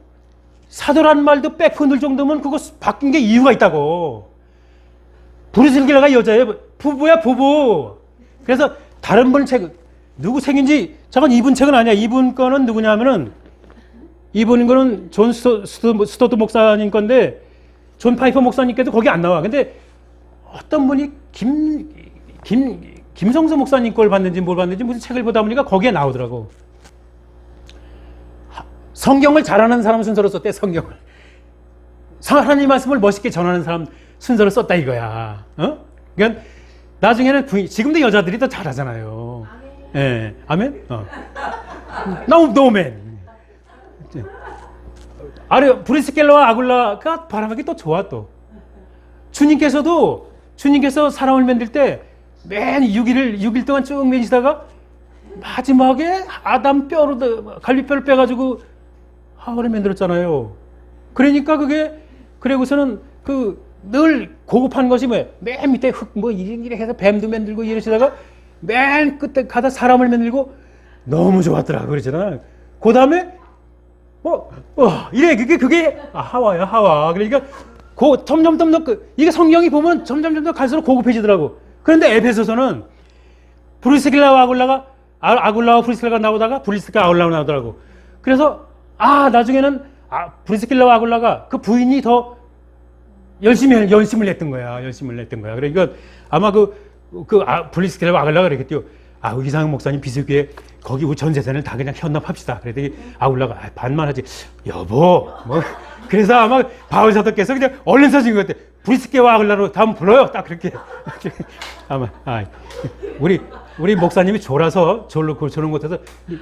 사도란 말도 빼푼들 정도면 그거 바뀐 게 이유가 있다고. 브리스길라가 여자예요. 부부야, 부부. 그래서 다른 분 누구 책인지 잠깐 이분 책은 아니야. 이분 거는 누구냐면은 이분 거는 존 스토드 목사님 건데 존 파이퍼 목사님께도 거기 안 나와. 근데 어떤 분이 김성수 목사님 걸 봤는지 뭘 봤는지 무슨 책을 보다 보니까 거기에 나오더라고. 성경을 잘하는 사람 순서로 썼대. 성경을. 하나님 말씀을 멋있게 전하는 사람 순서로 썼다 이거야. 그러니까 나중에는 지금도 여자들이 더 잘하잖아요. 예, 아멘. 노맨. 브리스길라와 아굴라가 바람하기 또 좋아 또. 주님께서 사람을 만들 때 맨 6일 동안 쭉 매시다가 마지막에 아담 갈비뼈를 빼가지고 하와를 만들었잖아요. 그러니까 그리고서는 늘 고급한 것이 맨 밑에 이렇게 해서 뱀도 만들고 이러시다가 맨 끝에 가다 사람을 만들고 너무 좋았더라. 그러잖아. 그 다음에 그게 하와야, 하와. 그러니까 점점 이게 성경이 보면 점점 더 갈수록 고급해지더라고. 그런데 에베소서는 브리스길라와 아굴라와 브리스길라가 나오다가 브리스길라 아굴라가 나오더라고. 그래서 나중에는 브리스길라와 아굴라가 그 부인이 더 열심을 냈던 거야. 그러니까 아마 브리스길라와 아굴라가 그랬겠죠. 이상한 목사님 비수교회 거기 우리 전 재산을 다 그냥 현납합시다. 그랬더니 아울러가 반만 하지. 여보, 뭐 그래서 아마 바울 사도께서 그냥 얼른 서신 것 같아. 브리스케와 아글라로 다음 불러요. 딱 그렇게 아마 우리 목사님이 졸아서 졸로 조는 곳에서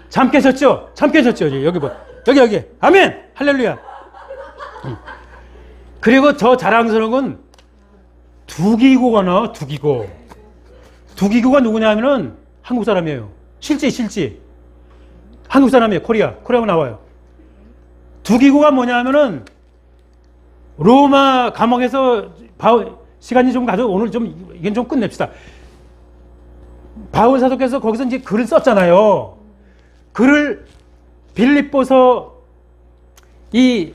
잠 깨셨죠? 잠 깨셨죠? 여기 뭐 여기 아멘 할렐루야. 그리고 저 자랑스러운 건 두기고가 나와. 두기고가 누구냐면은 한국 사람이에요. 실제 한국 사람이에요. 코리아가 나와요. 두기고가 뭐냐면은 로마 감옥에서 시간이 좀 가져 오늘 좀 이건 좀 끝냅시다. 바울 사도께서 거기서 이제 글을 썼잖아요. 글을 빌립보서 이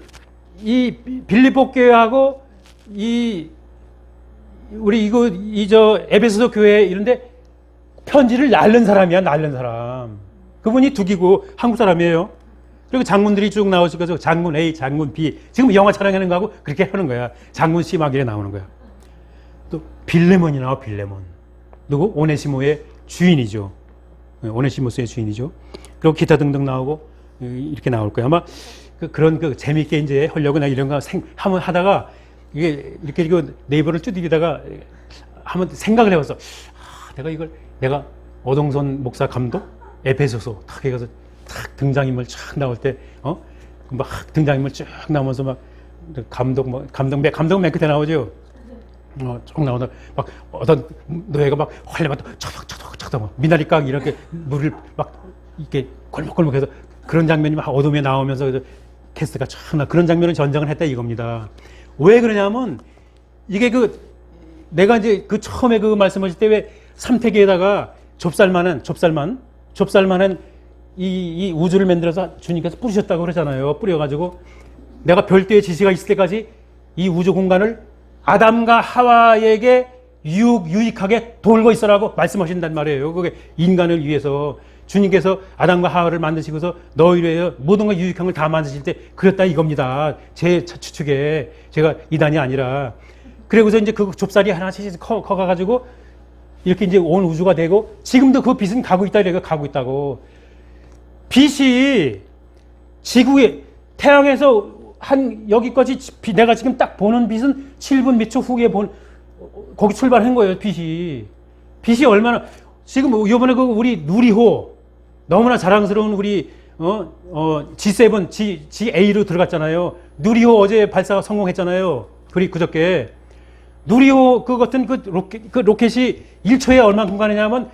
빌립보 교회하고 저 에베소서 교회 이런데 편지를 날른 사람이야. 그분이 두기고 한국 사람이에요. 그리고 장군들이 쭉 나오시면서 장군 A, 장군 B 지금 영화 촬영하는 거하고 그렇게 하는 거야. 장군 C 막 이래 나오는 거야. 또 빌레몬이 나와. 빌레몬 누구? 오네시모의 주인이죠. 오네시모스의 주인이죠. 그리고 기타 등등 나오고 이렇게 나올 거야. 아마 그런 재밌게 이제 하려고 나 이런 거 한번 하다가 이게 이렇게 네이버를 두드리다가 한번 생각을 해봤어. 내가 어동선 목사 감독 에베소서 탁 해가서 탁 등장인물 쫙 나올 때 막 등장인물 쭉 나오면서 막 감독 맨 끝에 나오죠. 쭉 나오다 막 어떤 노예가 막 활려마다 쳐덕쳐덕 막 미나리 깡 이렇게 물을 막 이렇게 골목골목해서 그런 장면이 막 어둠에 나오면서 그래서 캐스트가 참 그런 장면을 전장을 했다 이겁니다. 왜 그러냐면 이게 내가 이제 처음에 말씀하실 때 왜 삼태기에다가 좁쌀만한 이 우주를 만들어서 주님께서 뿌리셨다고 그러잖아요. 뿌려가지고 내가 별도의 지시가 있을 때까지 이 우주 공간을 아담과 하와에게 유익하게 돌고 있어라고 말씀하신단 말이에요. 그게 인간을 위해서 주님께서 아담과 하와를 만드시고서 너희를 위해 모든 걸 유익한 걸 다 만드실 때 그랬다 이겁니다. 제 추측에 제가 이단이 아니라. 그리고서 이제 그 좁쌀이 하나씩 커가가지고 이렇게 이제 온 우주가 되고 지금도 그 빛은 가고 있다 이래가 가고 있다고. 빛이 지구에 태양에서 여기까지 내가 지금 딱 보는 빛은 7분 몇 초 후에 거기 출발한 거예요. 빛이 얼마나 지금 이번에 우리 누리호 너무나 자랑스러운 우리 G7 GA로 들어갔잖아요. 누리호 어제 발사가 성공했잖아요. 그저께 누리호 같은 로켓이 1초에 얼마큼 가느냐면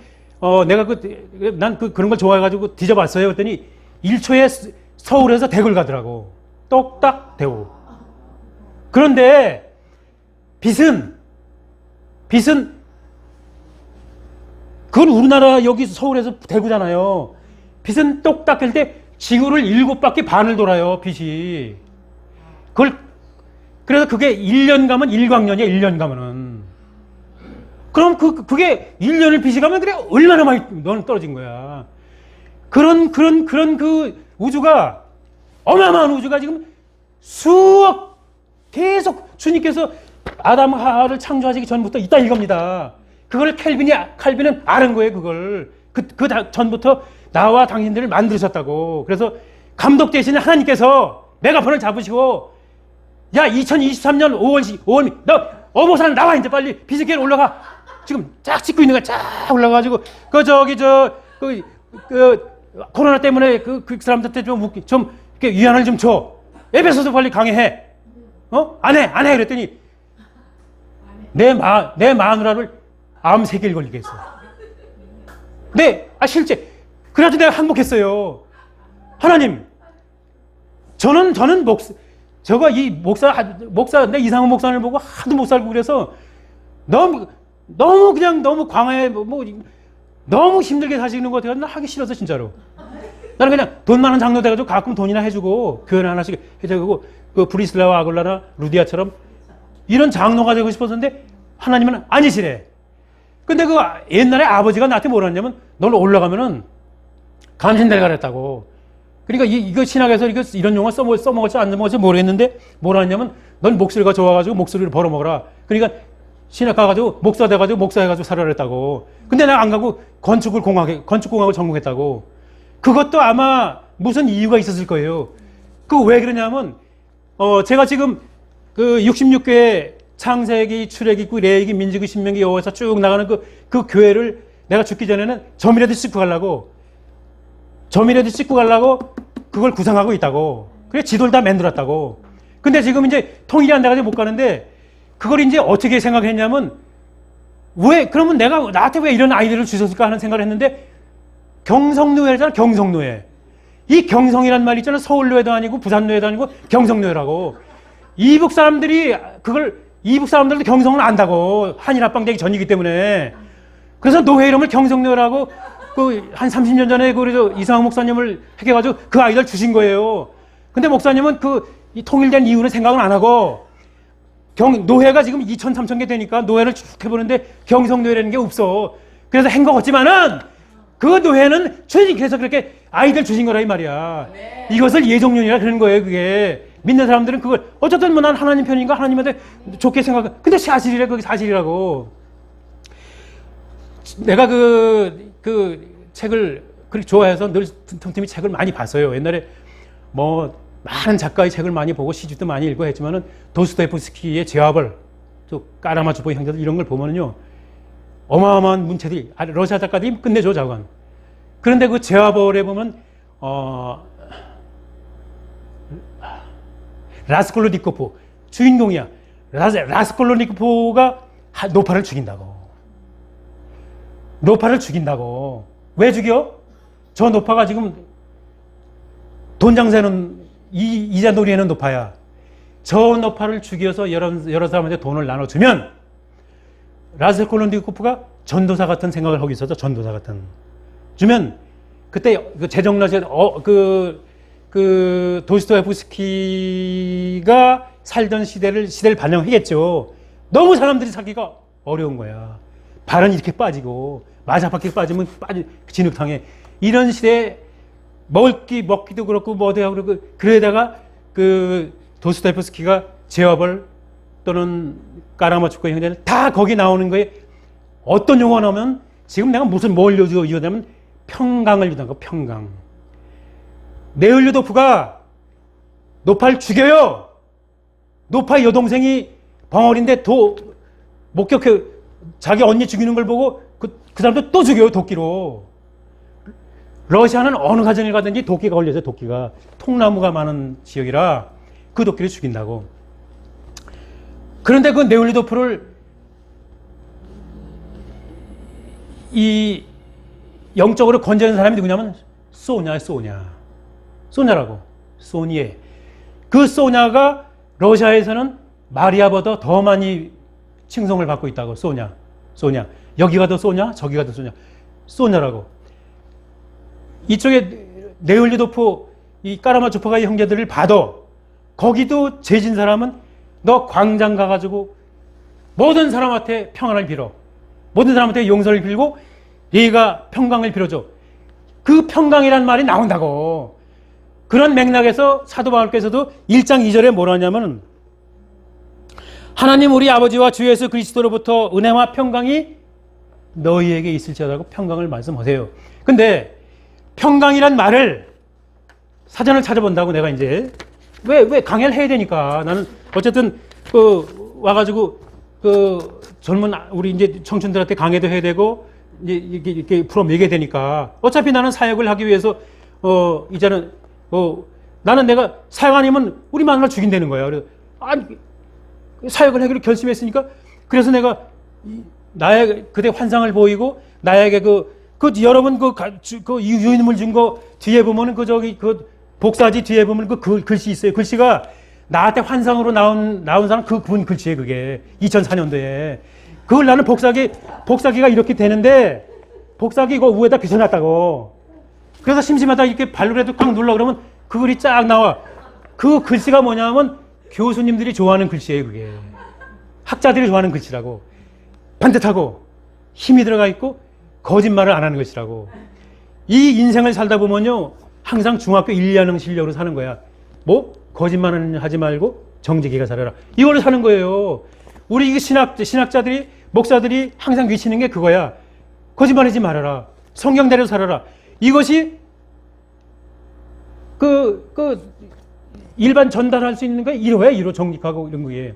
내가 난 그런 걸 좋아해가지고 뒤져봤어요. 그랬더니 1초에 서울에서 대구를 가더라고. 똑딱 대구. 그런데 빛은 그건 우리나라 여기 서울에서 대구잖아요. 빛은 똑딱 할 때 지구를 7바퀴 반을 돌아요. 빛이. 그래서 그게 1년 가면 1광년이야. 1년 가면은. 그럼 그게 1년을 빛이 가면 그래 얼마나 많이 너는 떨어진 거야. 그런 우주가 어마어마한 우주가 지금 계속 주님께서 아담 하와를 창조하시기 전부터 있다 이겁니다. 그걸 칼빈은 아는 거예요. 그걸 전부터 나와 당신들을 만드셨다고. 그래서 감독 대신 하나님께서 메가폰을 잡으시고 야 2023년 5월 너 어버산 나와 이제 빨리 비스케로 올라가. 지금 쫙 찍고 있는 거야. 쫙 올라가가지고 코로나 때문에 그 사람들한테 좀 이렇게 위안을 좀 줘. 에베소서 빨리 강해해. 안 해. 그랬더니 내 마누라를 암 3개를 걸리게 했어. 실제. 그래가지고 내가 항복했어요. 하나님, 저는 이 목사, 내 이상한 목사를 보고 하도 못 살고 그래서 너무 광야에 너무 힘들게 사시는 것 같아서 나 하기 싫어서 진짜로. 나는 그냥 돈 많은 장로 돼가지고 가끔 돈이나 해주고 교회 하나씩 해주고 브리슬라와 아굴라나 루디아처럼 이런 장로가 되고 싶었는데 하나님은 아니시래. 근데 옛날에 아버지가 나한테 뭐라 했냐면 넌 올라가면은 감신될 가랬다고. 그러니까 이거 신학에서 이런 용어 써먹을지 안 써먹을지 모르겠는데 뭐라 했냐면 넌 목소리가 좋아가지고 목소리를 벌어먹어라. 그러니까 신학 가가지고 목사 돼가지고 목사 해가지고 살아라 했다고. 근데 내가 안 가고 건축공학을 전공했다고. 그것도 아마 무슨 이유가 있었을 거예요. 그 왜 그러냐면 제가 지금 그 66교회 창세기, 출애굽기, 레위기, 민수기, 신명기, 여호와서 쭉 나가는 그 교회를 내가 죽기 전에는 점이라도 씻고 가려고 그걸 구상하고 있다고. 그래 지도를 다 만들었다고. 근데 지금 이제 통일이 안 돼가지고 못 가는데 그걸 이제 어떻게 생각했냐면 그러면 나한테 왜 이런 아이디어를 주셨을까 하는 생각을 했는데 경성노예잖아, 경성노예. 이 경성이란 말 있잖아. 서울노예도 아니고 부산노예도 아니고 경성노예라고. 이북 사람들도 경성을 안다고. 한일 합방되기 전이기 때문에. 그래서 노예 이름을 경성노예라고 한 30년 전에 그래서 이상호 목사님을 해가지고 그 아이디어를 주신 거예요. 근데 목사님은 이 통일된 이유는 생각을 안 하고 노예가 지금 2천, 3천 개 되니까 노예를 쭉 해보는데 경성노예라는 게 없어. 그래서 한 것 같지만은 그 노예는 그래서 그렇게 아이들 주신 거라 이 말이야. 네. 이것을 예정론이라 그런 거예요. 그게 믿는 사람들은 그걸 어쨌든 뭐 난 하나님 편인가 하나님한테 좋게 생각해. 근데 사실이래. 그게 사실이라고. 내가 그 책을 그렇게 좋아해서 늘 틈틈이 책을 많이 봤어요. 옛날에 뭐 많은 작가의 책을 많이 보고 시집도 많이 읽고 했지만은 도스토옙스키의 제와벌, 또 까라마초프 형제들 이런 걸 보면은요 어마어마한 문체들이 러시아 작가들이 끝내줘 자관. 그런데 그 제와벌에 보면 라스콜로니코프 주인공이야. 라스콜로니코프가 노파를 죽인다고. 왜 죽여? 저 노파가 지금 돈 장세는 이자 놀이하는 노파야. 저 노파를 죽여서 여러 사람한테 돈을 나눠주면 라스콜로니코프가 전도사 같은 생각을 하고 있어서 전도사 같은 주면 그때 그 제정러시아 그 도스토옙스키가 살던 시대를 반영하겠죠. 너무 사람들이 살기가 어려운 거야. 발은 이렇게 빠지고 마자밖에 빠지면 진흙탕에 이런 시대에 먹기도 그렇고 뭐도 하고 그러고 그러다가 그 도스토옙스키가 제와벌 또는 까라마초프 형제는 다 거기 나오는 거에 어떤 용어 나오면 지금 내가 뭘 이어냐면 평강을 유도한 거. 평강. 네을류도프가 노파를 죽여요. 노파의 여동생이 벙어리인데 목격해 자기 언니 죽이는 걸 보고 그 사람도 또 죽여요. 도끼로. 러시아는 어느 가정에 가든지 도끼가 걸려서 도끼가 통나무가 많은 지역이라 그 도끼를 죽인다고. 그런데 그 네올리도프를 이 영적으로 건재한 사람이 누구냐면 소냐라고. 소니에. 그 소냐가 러시아에서는 마리아보다 더 많이 칭송을 받고 있다고. 소냐. 여기가 더 소냐, 저기가 더 소냐라고. 이쪽에 네올리도프 이 까라마초프가 형제들을 봐도 거기도 죄진 사람은 너 광장 가가지고 모든 사람한테 평안을 빌어. 모든 사람한테 용서를 빌고 네가 평강을 빌어줘. 그 평강이란 말이 나온다고. 그런 맥락에서 사도 바울께서도 1장 2절에 뭐라 하냐면 하나님 우리 아버지와 주 예수 그리스도로부터 은혜와 평강이 너희에게 있을지어다고 평강을 말씀하세요. 근데 평강이란 말을 사전을 찾아본다고 내가 이제 왜 강의를 해야 되니까 나는 어쨌든 와가지고 젊은 우리 이제 청춘들한테 강의도 해야 되고 이제 이렇게 풀어 매게 되니까 어차피 나는 사역을 하기 위해서 이제는 나는 내가 사역 아니면 우리 마누라 죽인다는 거야. 그래서 사역을 하기로 결심했으니까 그래서 내가 나의 그때 환상을 보이고 나에게 여러분 유인물 준 거 뒤에 보면은 그 복사지 뒤에 보면 그 글씨 있어요. 글씨가 나한테 환상으로 나온 사람 그분 글씨예요. 그게 2004년도에 그걸 나는 복사기가 이렇게 되는데 복사기 이거 위에다 비춰놨다고. 그래서 심심하다 이렇게 발로라도 꽉 눌러 그러면 그 글이 쫙 나와. 그 글씨가 뭐냐면 교수님들이 좋아하는 글씨예요. 그게 학자들이 좋아하는 글씨라고. 반듯하고 힘이 들어가 있고 거짓말을 안 하는 것이라고. 이 인생을 살다 보면요 항상 중학교 1, 2학년 실력으로 사는 거야. 뭐 거짓말은 하지 말고 정직히가 살아라. 이걸로 사는 거예요. 우리 이 신학자들이, 목사들이 항상 외치는 게 그거야. 거짓말하지 말아라. 성경대로 살아라. 이것이 일반 전달할 수 있는 거야. 1호야, 1호 정직하고 이런 거에.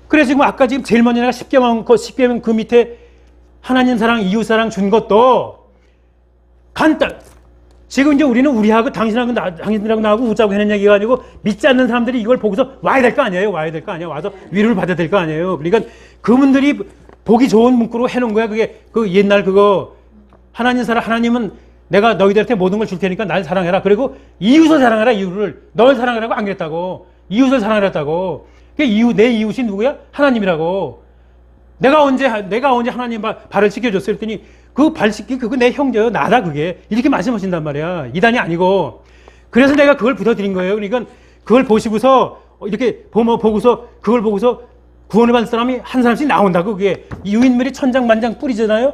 그래서 지금 아까 지금 제일 먼저 내가 10계명 그 밑에 하나님 사랑, 이웃 사랑 준 것도 간단. 지금 이제 우리는 우리하고 당신들하고 나하고 웃자고 하는 얘기가 아니고 믿지 않는 사람들이 이걸 보고서 와야 될 거 아니에요. 와야 될 거 아니에요. 와서 위로를 받아야 될 거 아니에요. 그러니까 그분들이 보기 좋은 문구로 해놓은 거야. 그게 그 옛날 그거 하나님 사랑, 하나님은 내가 너희들한테 모든 걸 줄 테니까 날 사랑해라. 그리고 이웃을 사랑해라. 이웃을. 널 사랑하라고 안 그랬다고. 이웃을 사랑하랬다고. 내 이웃이 누구야? 하나님이라고. 내가 언제 하나님 발을 씻겨줬어? 그랬더니 그 발 씻기 그거 내 형제요. 나다 그게. 이렇게 말씀하신단 말이야. 이단이 아니고. 그래서 내가 그걸 붙여드린 거예요. 그러니까 그걸 보시고서 이렇게 보고서 그걸 보고서 구원을 받을 사람이 한 사람씩 나온다고. 그게 유인물이 천장만장 뿌리잖아요.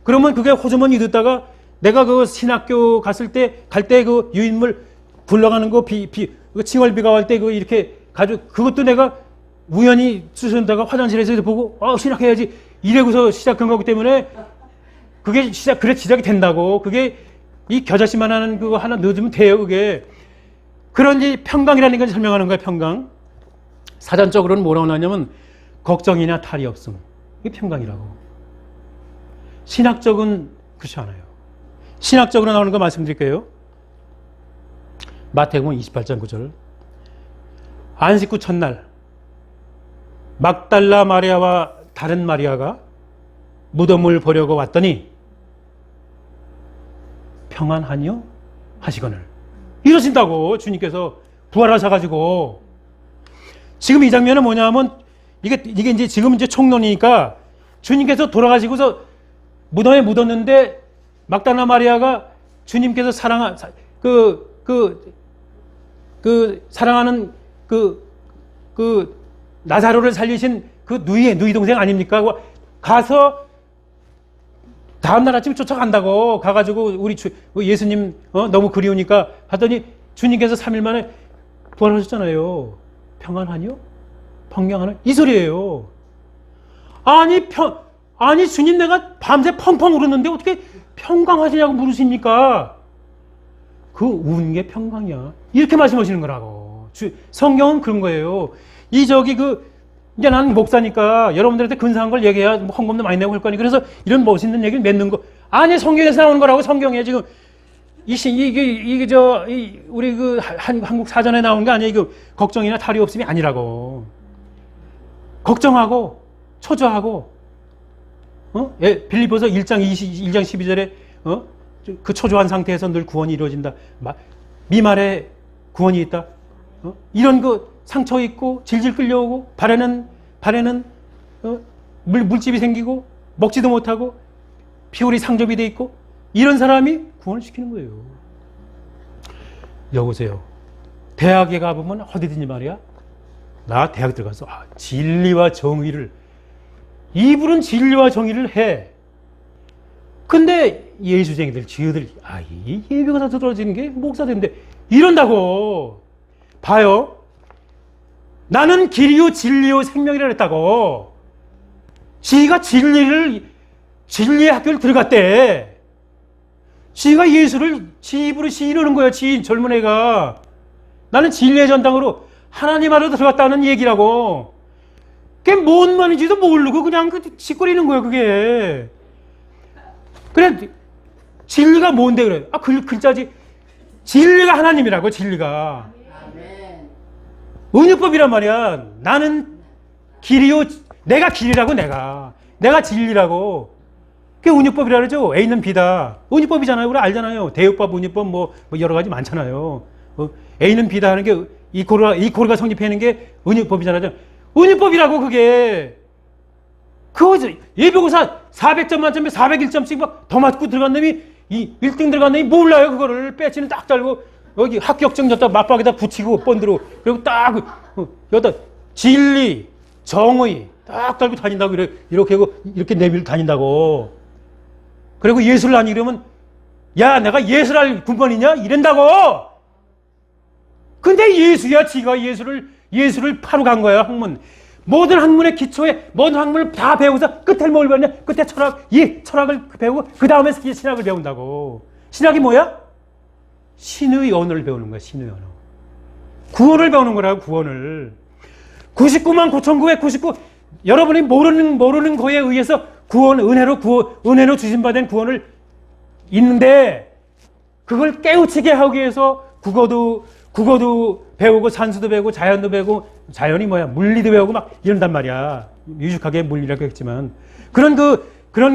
그러면 그게 호주머니 듣다가 내가 그 신학교 갔을 때 갈 때 그 유인물 굴러가는 거 그 칭얼비가 올 때 그 이렇게 그것도 내가 우연히 쓰셨다가 화장실에서 보고 신학해야지 이래고서 시작한 거기 때문에 그게 시작이 된다고. 그게 이 겨자씨만 하는 그거 하나 넣어주면 돼요. 그게 그런 이 평강이라는 걸 설명하는 거예요. 평강. 사전적으로는 뭐라고 나냐면 걱정이나 탈이 없음. 이게 평강이라고. 신학적은 그렇지 않아요. 신학적으로 나오는 거 말씀드릴게요. 마태복음 28장 9절. 안식 후 첫날 막달라 마리아와 다른 마리아가 무덤을 보려고 왔더니 평안하뇨? 하시거늘. 이러신다고 주님께서 부활하셔가지고. 지금 이 장면은 뭐냐면 이게 이제 지금 이제 총론이니까 주님께서 돌아가시고서 무덤에 묻었는데 막달라 마리아가 주님께서 사랑하는 나사로를 살리신 그 누이 동생 아닙니까? 가서 다음날 아침에 쫓아간다고. 가가지고 우리 예수님 너무 그리우니까 하더니 주님께서 3일 만에 부활하셨잖아요. 평안하뇨? 평강하뇨? 이 소리예요. 아니 주님 내가 밤새 펑펑 울었는데 어떻게 평강하시냐고 물으십니까? 그 우는 게 평강이야. 이렇게 말씀하시는 거라고. 성경은 그런 거예요. 이제 나는 목사니까 여러분들한테 근사한 걸 얘기해야 헌금도 많이 내고 할 거니. 그래서 이런 멋있는 얘기를 맺는 거. 아니, 성경에서 나오는 거라고. 성경에 지금 우리 한국 사전에 나오는 게 아니에요. 이거 걱정이나 탈이 없음이 아니라고. 걱정하고, 초조하고, 빌립보서 1장 12절에, 그 초조한 상태에서 늘 구원이 이루어진다. 미말에 구원이 있다. 이런 상처 있고 질질 끌려오고 발에는 물집이 생기고 먹지도 못하고 피골이 상접이 돼 있고 이런 사람이 구원을 시키는 거예요. 여보세요. 대학에 가보면 어디든지 말이야. 나 대학 들어가서 진리와 정의를 이분은 진리와 정의를 해. 근데 예수쟁이들 지어들 이 예배가 다 들어지는 게 목사들인데 이런다고. 봐요. 나는 길이요 진리요 생명이라 그랬다고. 지가 진리의 학교를 들어갔대. 지가 예수를 지 입으로 시인하는 거야. 젊은 애가. 나는 진리의 전당으로 하나님 아래로 들어갔다는 얘기라고. 그게 뭔 말인지도 모르고 그냥 짓거리는 거야. 그게. 그래 진리가 뭔데 그래. 글자지. 진리가 하나님이라고. 진리가. 은유법이란 말이야. 나는 길이요. 내가 길이라고. 내가 진리라고. 그게 은유법이라 그러죠. A는 B다. 은유법이잖아요. 우리 알잖아요. 대유법, 은유법 뭐 여러 가지 많잖아요. A는 B다 하는 게 이 고리가 성립하는 게 은유법이잖아요. 은유법이라고 그게. 예비고사 400점 만점에 401점씩 막 더 맞고 들어간 놈이 1등 들어간 놈이 몰라요. 그거를 배지는 딱 달고 여기 합격증 여기다 맞박에다 붙이고 본드로 그리고 딱 여기다 진리, 정의 딱 달고 다닌다고 이렇게 하고 이렇게 내밀고 다닌다고. 그리고 예술을 하니 그러면 야 내가 예술할 군번이냐 이런다고. 근데 예수야. 지가 예술을 파러 간 거야. 학문 모든 학문의 기초에 모든 학문을 다 배우고서 끝에 뭘 배우냐? 끝에 철학, 이 철학을 배우고 그 다음에 신학을 배운다고. 신학이 뭐야? 신의 언어를 배우는 거야. 신의 언어. 구원을 배우는 거라고. 구원을. 99만 9,999 여러분이 모르는 거에 의해서 은혜로 주신받은 구원을 있는데 그걸 깨우치게 하기 위해서 국어도 배우고 산수도 배우고 자연도 배우고 자연이 뭐야 물리도 배우고 막 이런단 말이야. 유식하게 물리라고 했지만 그런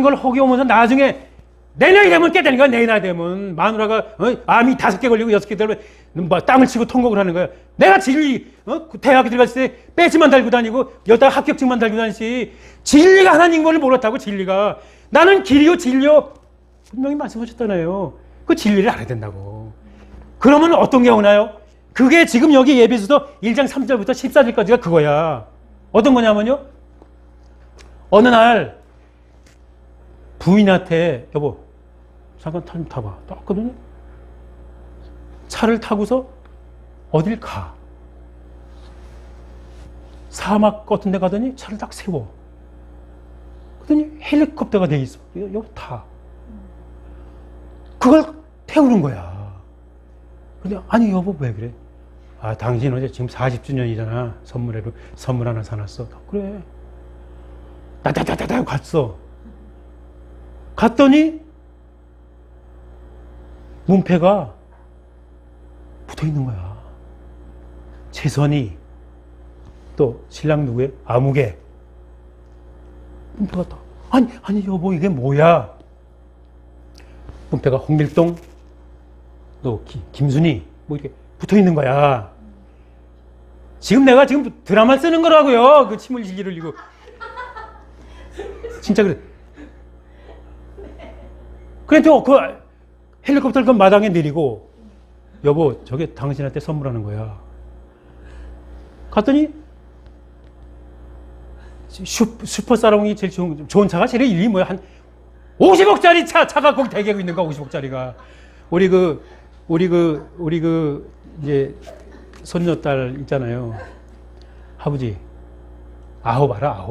걸 허기오면서 나중에 내 나이 되면 깨달는 거야. 내 나이 되면 마누라가 암이 5개 걸리고 6개 되면 뭐 땅을 치고 통곡을 하는 거야. 내가 진리 대학에 들어갔을 때 배지만 달고 다니고 여기다 합격증만 달고 다니지 진리가 하나님 걸 몰랐다고. 진리가 나는 길이요 진리요 분명히 말씀하셨잖아요. 그 진리를 알아야 된다고. 그러면 어떤 게 오나요? 그게 지금 여기 예배서도 1장 3절부터 14절까지가 그거야. 어떤 거냐면요. 어느 날 부인한테 여보 잠깐 차 좀 타봐. 떴거든요. 차를 타고서 어딜 가. 사막 같은 데 가더니 차를 딱 세워. 그러더니 헬리콥터가 돼 있어. 여기 타. 그걸 태우는 거야. 근데 아니 여보 왜 그래? 아 당신 어제 지금 40주년이잖아. 선물 하나 사놨어. 그래. 따다다다다 갔어. 갔더니 문패가 붙어 있는 거야. 최선희 또 신랑 누구예요? 아무개 문패가 다. 아니 여보 이게 뭐야? 문패가 홍길동 또 김순희 뭐 이렇게 붙어 있는 거야. 지금 내가 드라마 쓰는 거라고요. 그 침을 질질 흘리고 진짜 그래. 그래도 그 헬리콥터를 그 마당에 내리고 여보 저게 당신한테 선물하는 거야. 갔더니 슈퍼사롱이 제일 좋은 차가 제일 일이 뭐야? 한 50억짜리 차가 거기 대기하고 있는 거야. 50억짜리가. 우리 이제 손녀딸 있잖아요. 아버지 9 알아?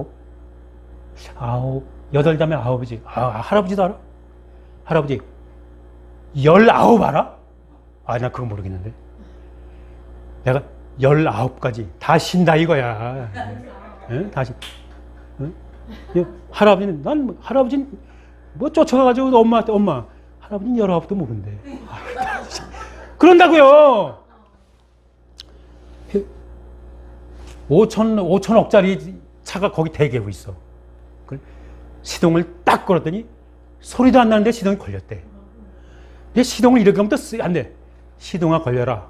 9 8자매 9이지. 할아버지도 알아? 할아버지 19 알아? 나 그거 모르겠는데. 내가 19까지 다 신다 이거야. 응? 다시. 응? 할아버지는 뭐 쫓아가가지고 엄마한테 할아버지는 19도 모른대. 그런다고요. 5천억짜리 차가 거기 대기하고 있어. 시동을 딱 걸었더니 소리도 안 나는데 시동이 걸렸대. 근데 시동을 이렇게 하면 또 안 돼. 시동아 걸려라.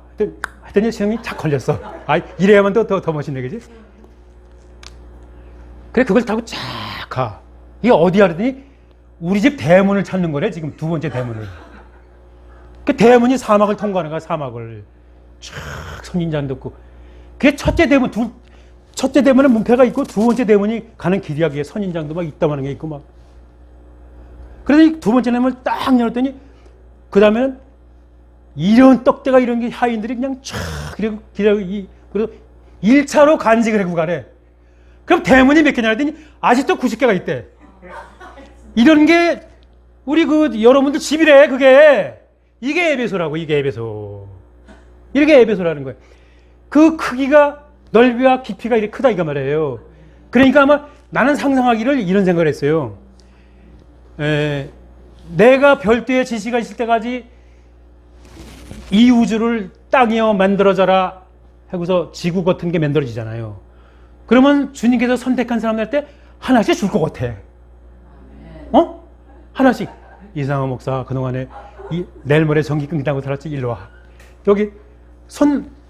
했더니 시동이 탁 걸렸어. 이래야만 더 멋있네, 그지? 그래, 그걸 타고 쫙 가. 이게 어디야? 그러더니 우리 집 대문을 찾는 거래, 지금 2번째 대문을. 그 대문이 사막을 통과하는 거야, 사막을. 쫙 선인장도 없고. 그게 첫째 대문에 문패가 있고 2번째 대문이 가는 길이야. 그게 선인장도 막 이따만한 게 있고 막. 그래서 2번째 대문을 딱 열었더니 그 다음에는 이런 떡대가 이런 게 하인들이 그냥 쫙 그리고 그리고 1차로 간직을 하고 가래. 그럼 대문이 몇 개냐 했더니 아직도 90개가 있대. 이런 게 우리 여러분들 집이래. 그게 이게 에베소라고. 이게 에베소. 이게 에베소라는 거예요. 그 크기가 넓이와 깊이가 이렇게 크다 이거 말이에요. 그러니까 아마 나는 상상하기를 이런 생각을 했어요. 내가 별도의 지시가 있을 때까지 이 우주를 땅이여 만들어져라 하고서 지구 같은 게 만들어지잖아요. 그러면 주님께서 선택한 사람들한테 하나씩 줄 것 같아. 하나씩. 이상호 목사 그동안에 내일 모레 전기 끊긴다고 살았지. 일로 와. 여기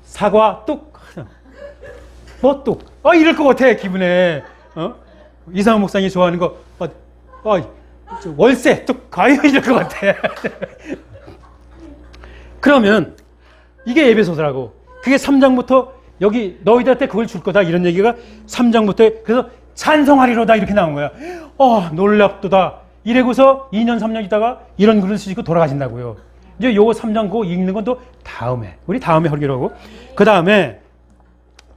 사과 뚝. 뭐 뚝. 이럴 것 같아 기분에. 이상호 목사님이 좋아하는 거 월세 뚝. 이럴 것 같아. 그러면 이게 에베소서라고. 그게 3장부터 여기 너희들한테 그걸 줄 거다 이런 얘기가 3장부터 그래서 찬송하리로다 이렇게 나온 거야. 놀랍도다. 이래고서 2년 3년 있다가 이런 글을 쓰시고 돌아가신다고요. 이제 요거 3장 그거 읽는 건 또 다음에 우리 다음에 하기로 하고 그 다음에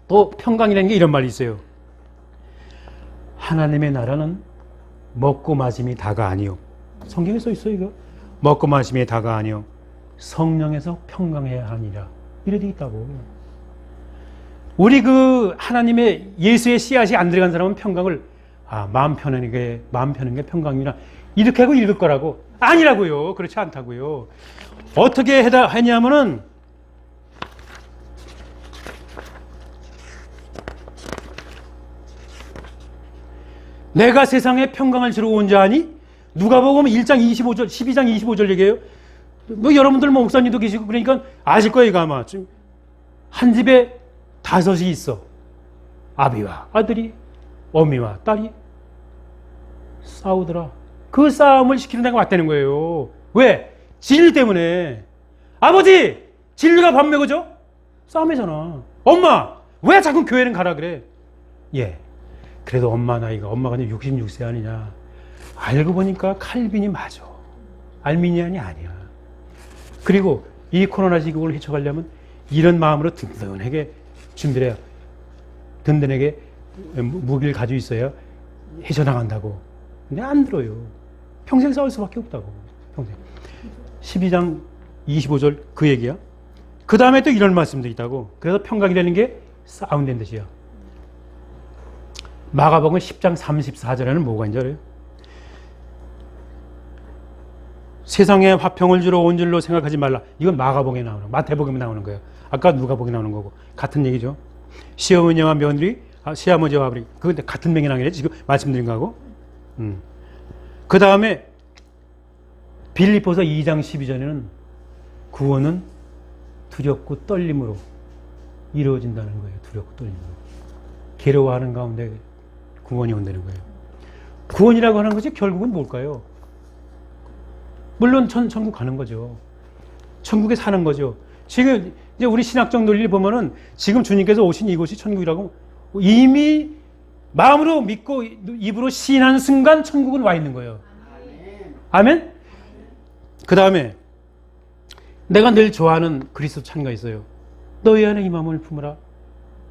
또 평강이라는 게 이런 말이 있어요. 하나님의 나라는 먹고 마심이 다가 아니요. 성경에 써 있어요, 이거. 먹고 마심이 다가 아니요. 성령에서 평강해야 하니라. 이래 돼 있다고. 우리 그 하나님의 예수의 씨앗이 안 들어간 사람은 평강을 마음 편한 게 평강이나 이렇게 하고 읽을 거라고. 아니라고요. 그렇지 않다고요. 어떻게 했냐면은 내가 세상에 평강을 주러 온 자 아니? 누가복음 1장 25절, 12장 25절 얘기해요. 뭐 여러분들 뭐 목사님도 계시고 그러니까 아실 거예요, 이거 아마. 지금 한 집에 5이 있어. 아비와 아들이, 어미와 딸이 싸우더라. 그 싸움을 시키는 데가 왔다는 거예요. 왜? 진리 때문에. 아버지! 진리가 밥 먹어줘? 싸움이잖아. 엄마! 왜 자꾸 교회는 가라 그래? 예. 그래도 엄마가 66세 아니냐. 알고 보니까 칼빈이 맞아. 알미니안이 아니야. 그리고 이 코로나 시국을 헤쳐가려면 이런 마음으로 든든하게 준비를 해요. 든든하게 무기를 가지고 있어야 헤쳐나간다고. 근데 안 들어요. 평생 싸울 수밖에 없다고. 평생. 12장 25절 그 얘기야. 그 다음에 또 이런 말씀도 있다고. 그래서 평강이라는 게 싸운다는 뜻이야. 마가복음 10장 34절에는 뭐가 있는지 알아요? 세상에 화평을 주러 온 줄로 생각하지 말라. 이건 마가복음에 나오는 거예요. 마태복음에 나오는 거예요. 아까 누가복음에 나오는 거고. 같은 얘기죠. 시어머니와 며느리, 시아버지와 아버지. 그건 같은 명이라는 게 지금 말씀드린 거하고. 그 다음에 빌립보서 2장 12절에는 구원은 두렵고 떨림으로 이루어진다는 거예요. 두렵고 떨림으로. 괴로워하는 가운데 구원이 온다는 거예요. 구원이라고 하는 것이 결국은 뭘까요? 물론 천국 가는 거죠. 천국에 사는 거죠. 지금 이제 우리 신학적 논리를 보면은 지금 주님께서 오신 이곳이 천국이라고 이미 마음으로 믿고 입으로 시인하는 순간 천국은 와 있는 거예요. 아멘? 그 다음에 내가 늘 좋아하는 그리스도 찬가 있어요. 너희 안에 이 마음을 품으라.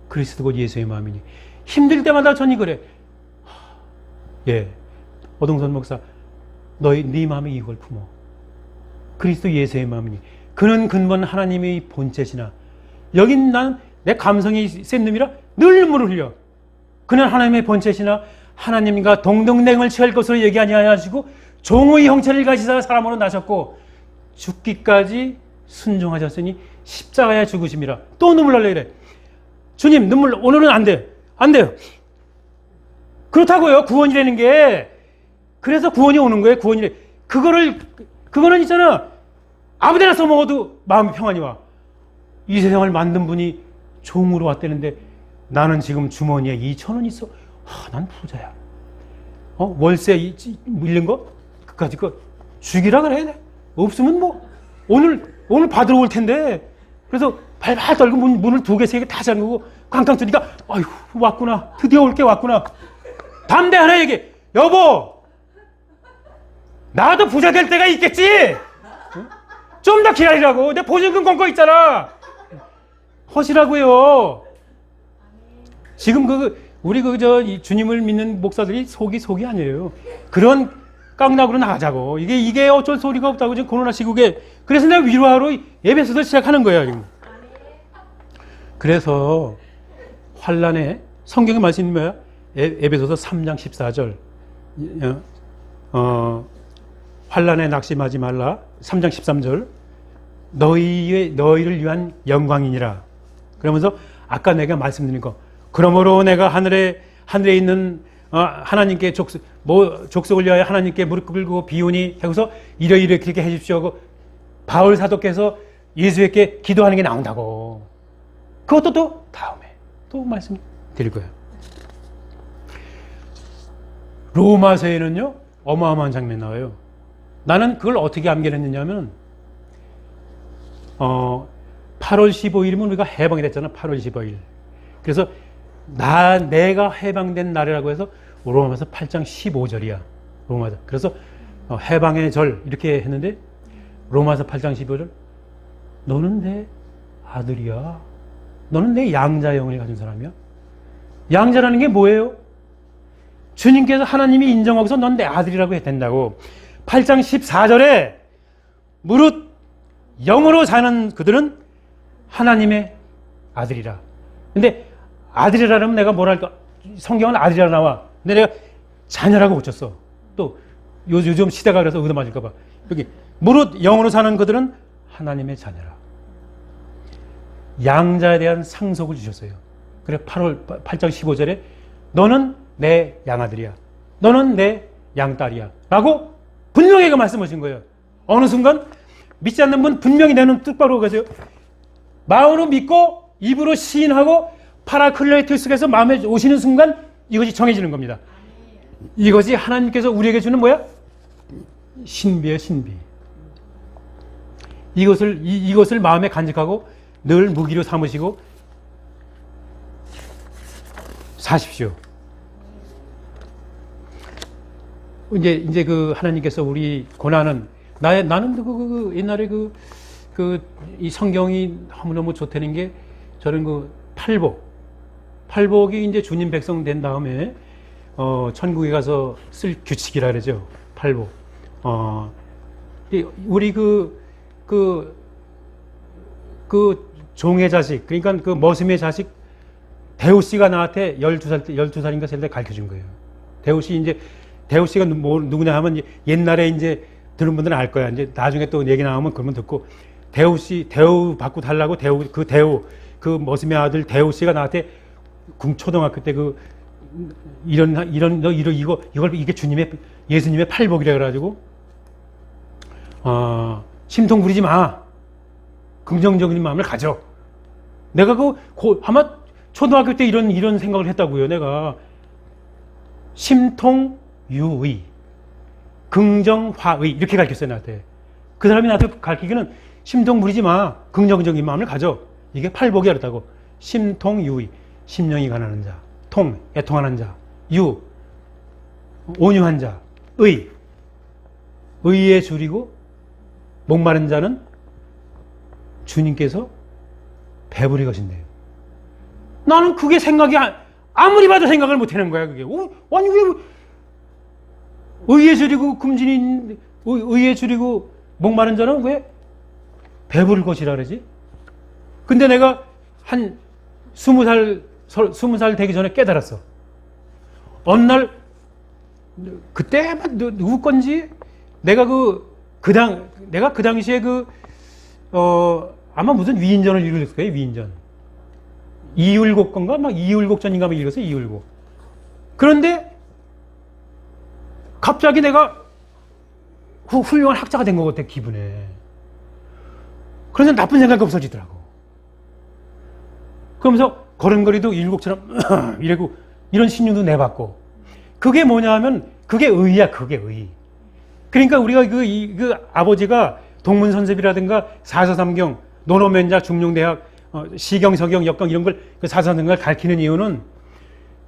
그리스도 곧 예수의 마음이니. 힘들 때마다 전이 그래. 예, 오동선 목사, 네 마음에 이걸 품어. 그리스도 예수의 마음이니. 그는 근본 하나님의 본체시나. 여긴 난 내 감성이 센 놈이라 늘 눈물을 흘려. 그는 하나님의 본체시나 하나님과 동등랭을 취할 것으로 얘기하지 하시고 종의 형체를 가지사 사람으로 나셨고 죽기까지 순종하셨으니 십자가에 죽으심이라. 또 눈물 날래 그래. 주님, 눈물 오늘은 안 돼. 안 돼요. 그렇다고요. 구원이라는 게. 그래서 구원이 오는 거예요. 구원이래. 그거는 있잖아. 아무 데나 써먹어도 마음이 평안이 와. 이 세상을 만든 분이 종으로 왔다는데 나는 지금 주머니에 2,000원 있어. 난 부자야. 월세 밀린 거? 그까지 죽이라 그래. 없으면 뭐 오늘 받으러 올 텐데. 그래서 발발 떨고 문을 2개, 3개 다 잠그고 꽝꽝 뜨니까 아휴 왔구나. 드디어 올 게 왔구나. 담대 하나 얘기. 여보, 나도 부자 될 때가 있겠지. 좀 더 기다리라고. 내 보증금 건 거 있잖아. 허시라고요. 지금 우리 주님을 믿는 목사들이 속이 아니에요. 그런 깡락으로 나가자고. 이게 어쩔 소리가 없다고 지금 코로나 시국에. 그래서 내가 위로하러 예배서도 시작하는 거예요. 지금. 그래서 환란에 성경의 말씀이 뭐야? 에베소서 3장 14절. 환란에 낙심하지 말라. 3장 13절. 너희를 위한 영광이니라. 그러면서 아까 내가 말씀드린 거. 그러므로 내가 하늘에 있는 하나님께 족속을 위하여 하나님께 무릎 꿇고 비오니 하고서 이렇게 해주십시오 하고 바울 사도께서 예수에게 기도하는 게 나온다고. 그것도 또 다음에 또 말씀드릴 거예요. 로마서에는요 어마어마한 장면이 나와요. 나는 그걸 어떻게 암기했느냐면 8월 15일이면 우리가 해방이 됐잖아. 8월 15일. 그래서 내가 해방된 날이라고 해서 로마서 8장 15절이야. 로마서. 그래서 해방의 절 이렇게 했는데 로마서 8장 15절. 너는 내 아들이야. 너는 내 양자 영을 가진 사람이야. 양자라는 게 뭐예요? 주님께서 하나님이 인정하고서 넌 내 아들이라고 해야 된다고. 8장 14절에 무릇 영으로 사는 그들은 하나님의 아들이라. 근데 아들이라면 내가 뭐랄까, 성경은 아들이라 나와. 근데 내가 자녀라고 고쳤어. 또 요즘 시대가 그래서 의도 맞을까 봐. 여기 무릇 영으로 사는 그들은 하나님의 자녀라. 양자에 대한 상속을 주셨어요. 그래 8장 15절에 너는 내 양아들이야. 너는 내 양딸이야. 라고 분명하게 말씀하신 거예요. 어느 순간 믿지 않는 분 분명히 내는 뜻바로 가세요. 마음으로 믿고 입으로 시인하고 파라클레이트 속에서 마음에 오시는 순간 이것이 정해지는 겁니다. 이것이 하나님께서 우리에게 주는 뭐야? 신비예요, 신비. 이것을 마음에 간직하고 늘 무기로 삼으시고 사십시오. 이제 그 하나님께서 우리 고난은 나는 옛날에 이 성경이 너무너무 좋다는 게 저는 그 팔복이 이제 주님 백성 된 다음에 천국에 가서 쓸 규칙이라 그러죠. 팔복. 우리 그 종의 자식, 그러니까 그 머슴의 자식 대우씨가 나한테 12살인가 셀 때 가르쳐 준 거예요. 대우씨가 누구냐 하면 옛날에 이제 들은 분들은 알 거야. 이제 나중에 또 얘기 나오면 그러면 듣고, 대우 받고 달라고 그 머슴의 아들 대우씨가 나한테 초등학교 때 이게 예수님의 팔복이라 그래가지고, 심통 부리지 마. 긍정적인 마음을 가져. 내가 아마 초등학교 때 이런 생각을 했다고요. 내가 심통유의, 긍정화의 이렇게 가르쳤어요. 나한테. 그 사람이 나한테 가르치기는 심통 부리지 마. 긍정적인 마음을 가져. 이게 팔복이 그렇다고. 심통유의, 심령이 가난한 자. 애통하는 자. 온유한 자. 의에 줄이고 목마른 자는 주님께서 배부리 것인데요. 나는 그게 생각이 아무리 봐도 생각을 못 하는 거야. 그게 아니 왜 의에 줄이고 의에 줄이고 목마른 자는 왜 배부를 것이라 그러지? 근데 내가 한 20살 되기 전에 깨달았어. 어느 날 그때 누구 건지 내가 그 당시에 아마 무슨 위인전을 읽었을 거예요. 위인전. 이율곡 건가? 막 이율곡전인가 막 읽었어요. 이율곡. 그런데 갑자기 내가 훌륭한 학자가 된 것 같아, 기분에. 그래서 나쁜 생각이 없어지더라고. 그러면서 걸음걸이도 이율곡처럼 이러고 이런 신유도 내봤고. 그게 뭐냐 하면 그게 의야, 그게 의. 그러니까 우리가 그 아버지가 동문선습이라든가 사서삼경, 논어면자, 중용대학, 시경, 서경, 역경 이런 걸 사서삼경을 가르치는 이유는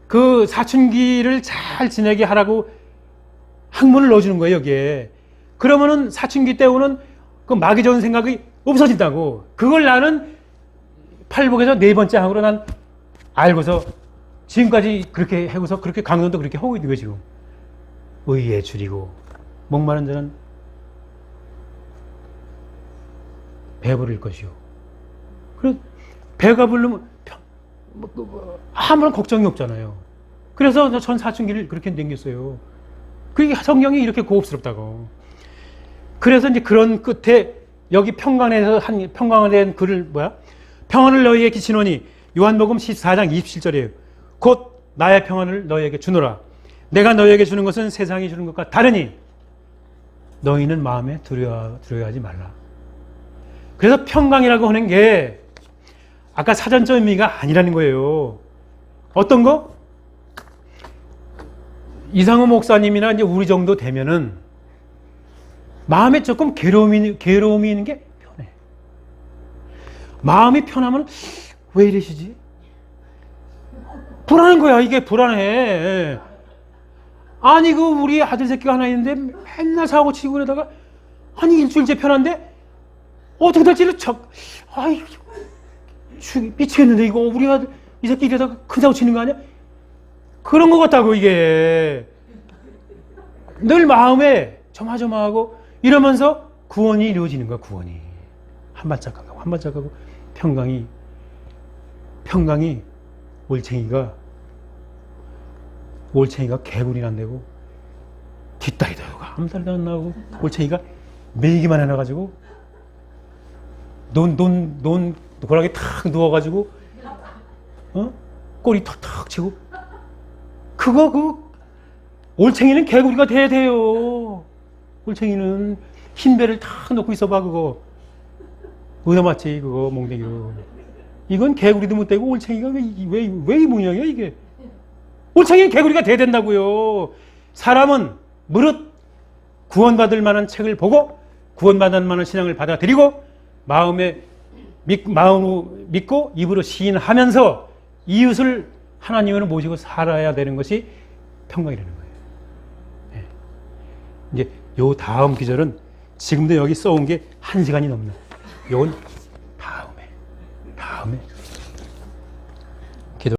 그 사춘기를 잘 지내게 하라고 학문을 넣어주는 거예요, 여기에. 그러면은 사춘기 때 오는 그 마귀 좋은 생각이 없어진다고. 그걸 나는 팔복에서 4번째 항으로 난 알고서 지금까지 그렇게 하고서 그렇게 강론도 그렇게 하고 있는 거예요, 지금. 의에 줄이고 목마른 자는 배부를 것이요. 그래 배가 부르면 아무런 걱정이 없잖아요. 그래서 전 사춘기를 그렇게 남겼어요. 그게 성경이 이렇게 고급스럽다고. 그래서 이제 그런 끝에 여기 평강에서 평강에 대한 글을 평안을 너희에게 끼치노니 요한복음 14장 27절이에요. 곧 나의 평안을 너희에게 주노라. 내가 너희에게 주는 것은 세상이 주는 것과 다르니 너희는 마음에 두려워하지 말라. 그래서 평강이라고 하는 게 아까 사전적 의미가 아니라는 거예요. 어떤 거? 이상호 목사님이나 이제 우리 정도 되면은 마음에 조금 괴로움이 있는 게 편해. 마음이 편하면 왜 이러시지? 불안한 거야. 이게 불안해. 아니 우리 아들 새끼가 하나 있는데 맨날 사고 치고 그러다가 아니 일주일째 편한데 어떻게 될지를 미치겠는데 이거 우리 아들 이 새끼 이러다가 큰 사고 치는 거 아니야? 그런 것 같다고 이게. 늘 마음에 조마조마하고 이러면서 구원이 이루어지는 거야. 구원이 한 발짝 가고 한 발짝 가고. 평강이 올챙이가 개구리 난다고 뒷다리도 암살도 안 나오고 올챙이가 메기만 해놔가지고 노랗게 탁 누워가지고 꼬리 턱턱 치고 올챙이는 개구리가 돼야 돼요. 올챙이는 흰 배를 탁 놓고 있어봐. 그거 의사 맞지 그거 몽댕이로. 이건 개구리도 못 되고 올챙이가 왜 이 모양이야 이게. 올챙이는 개구리가 돼야 된다고요. 사람은 무릇 구원받을 만한 책을 보고 구원받을 만한 신앙을 받아들이고 마음으로 믿고 입으로 시인하면서 이웃을 하나님을 모시고 살아야 되는 것이 평강이라는 거예요. 네. 이제 요 다음 기절은 지금도 여기 써온 게 1시간이 넘는. 요건 다음에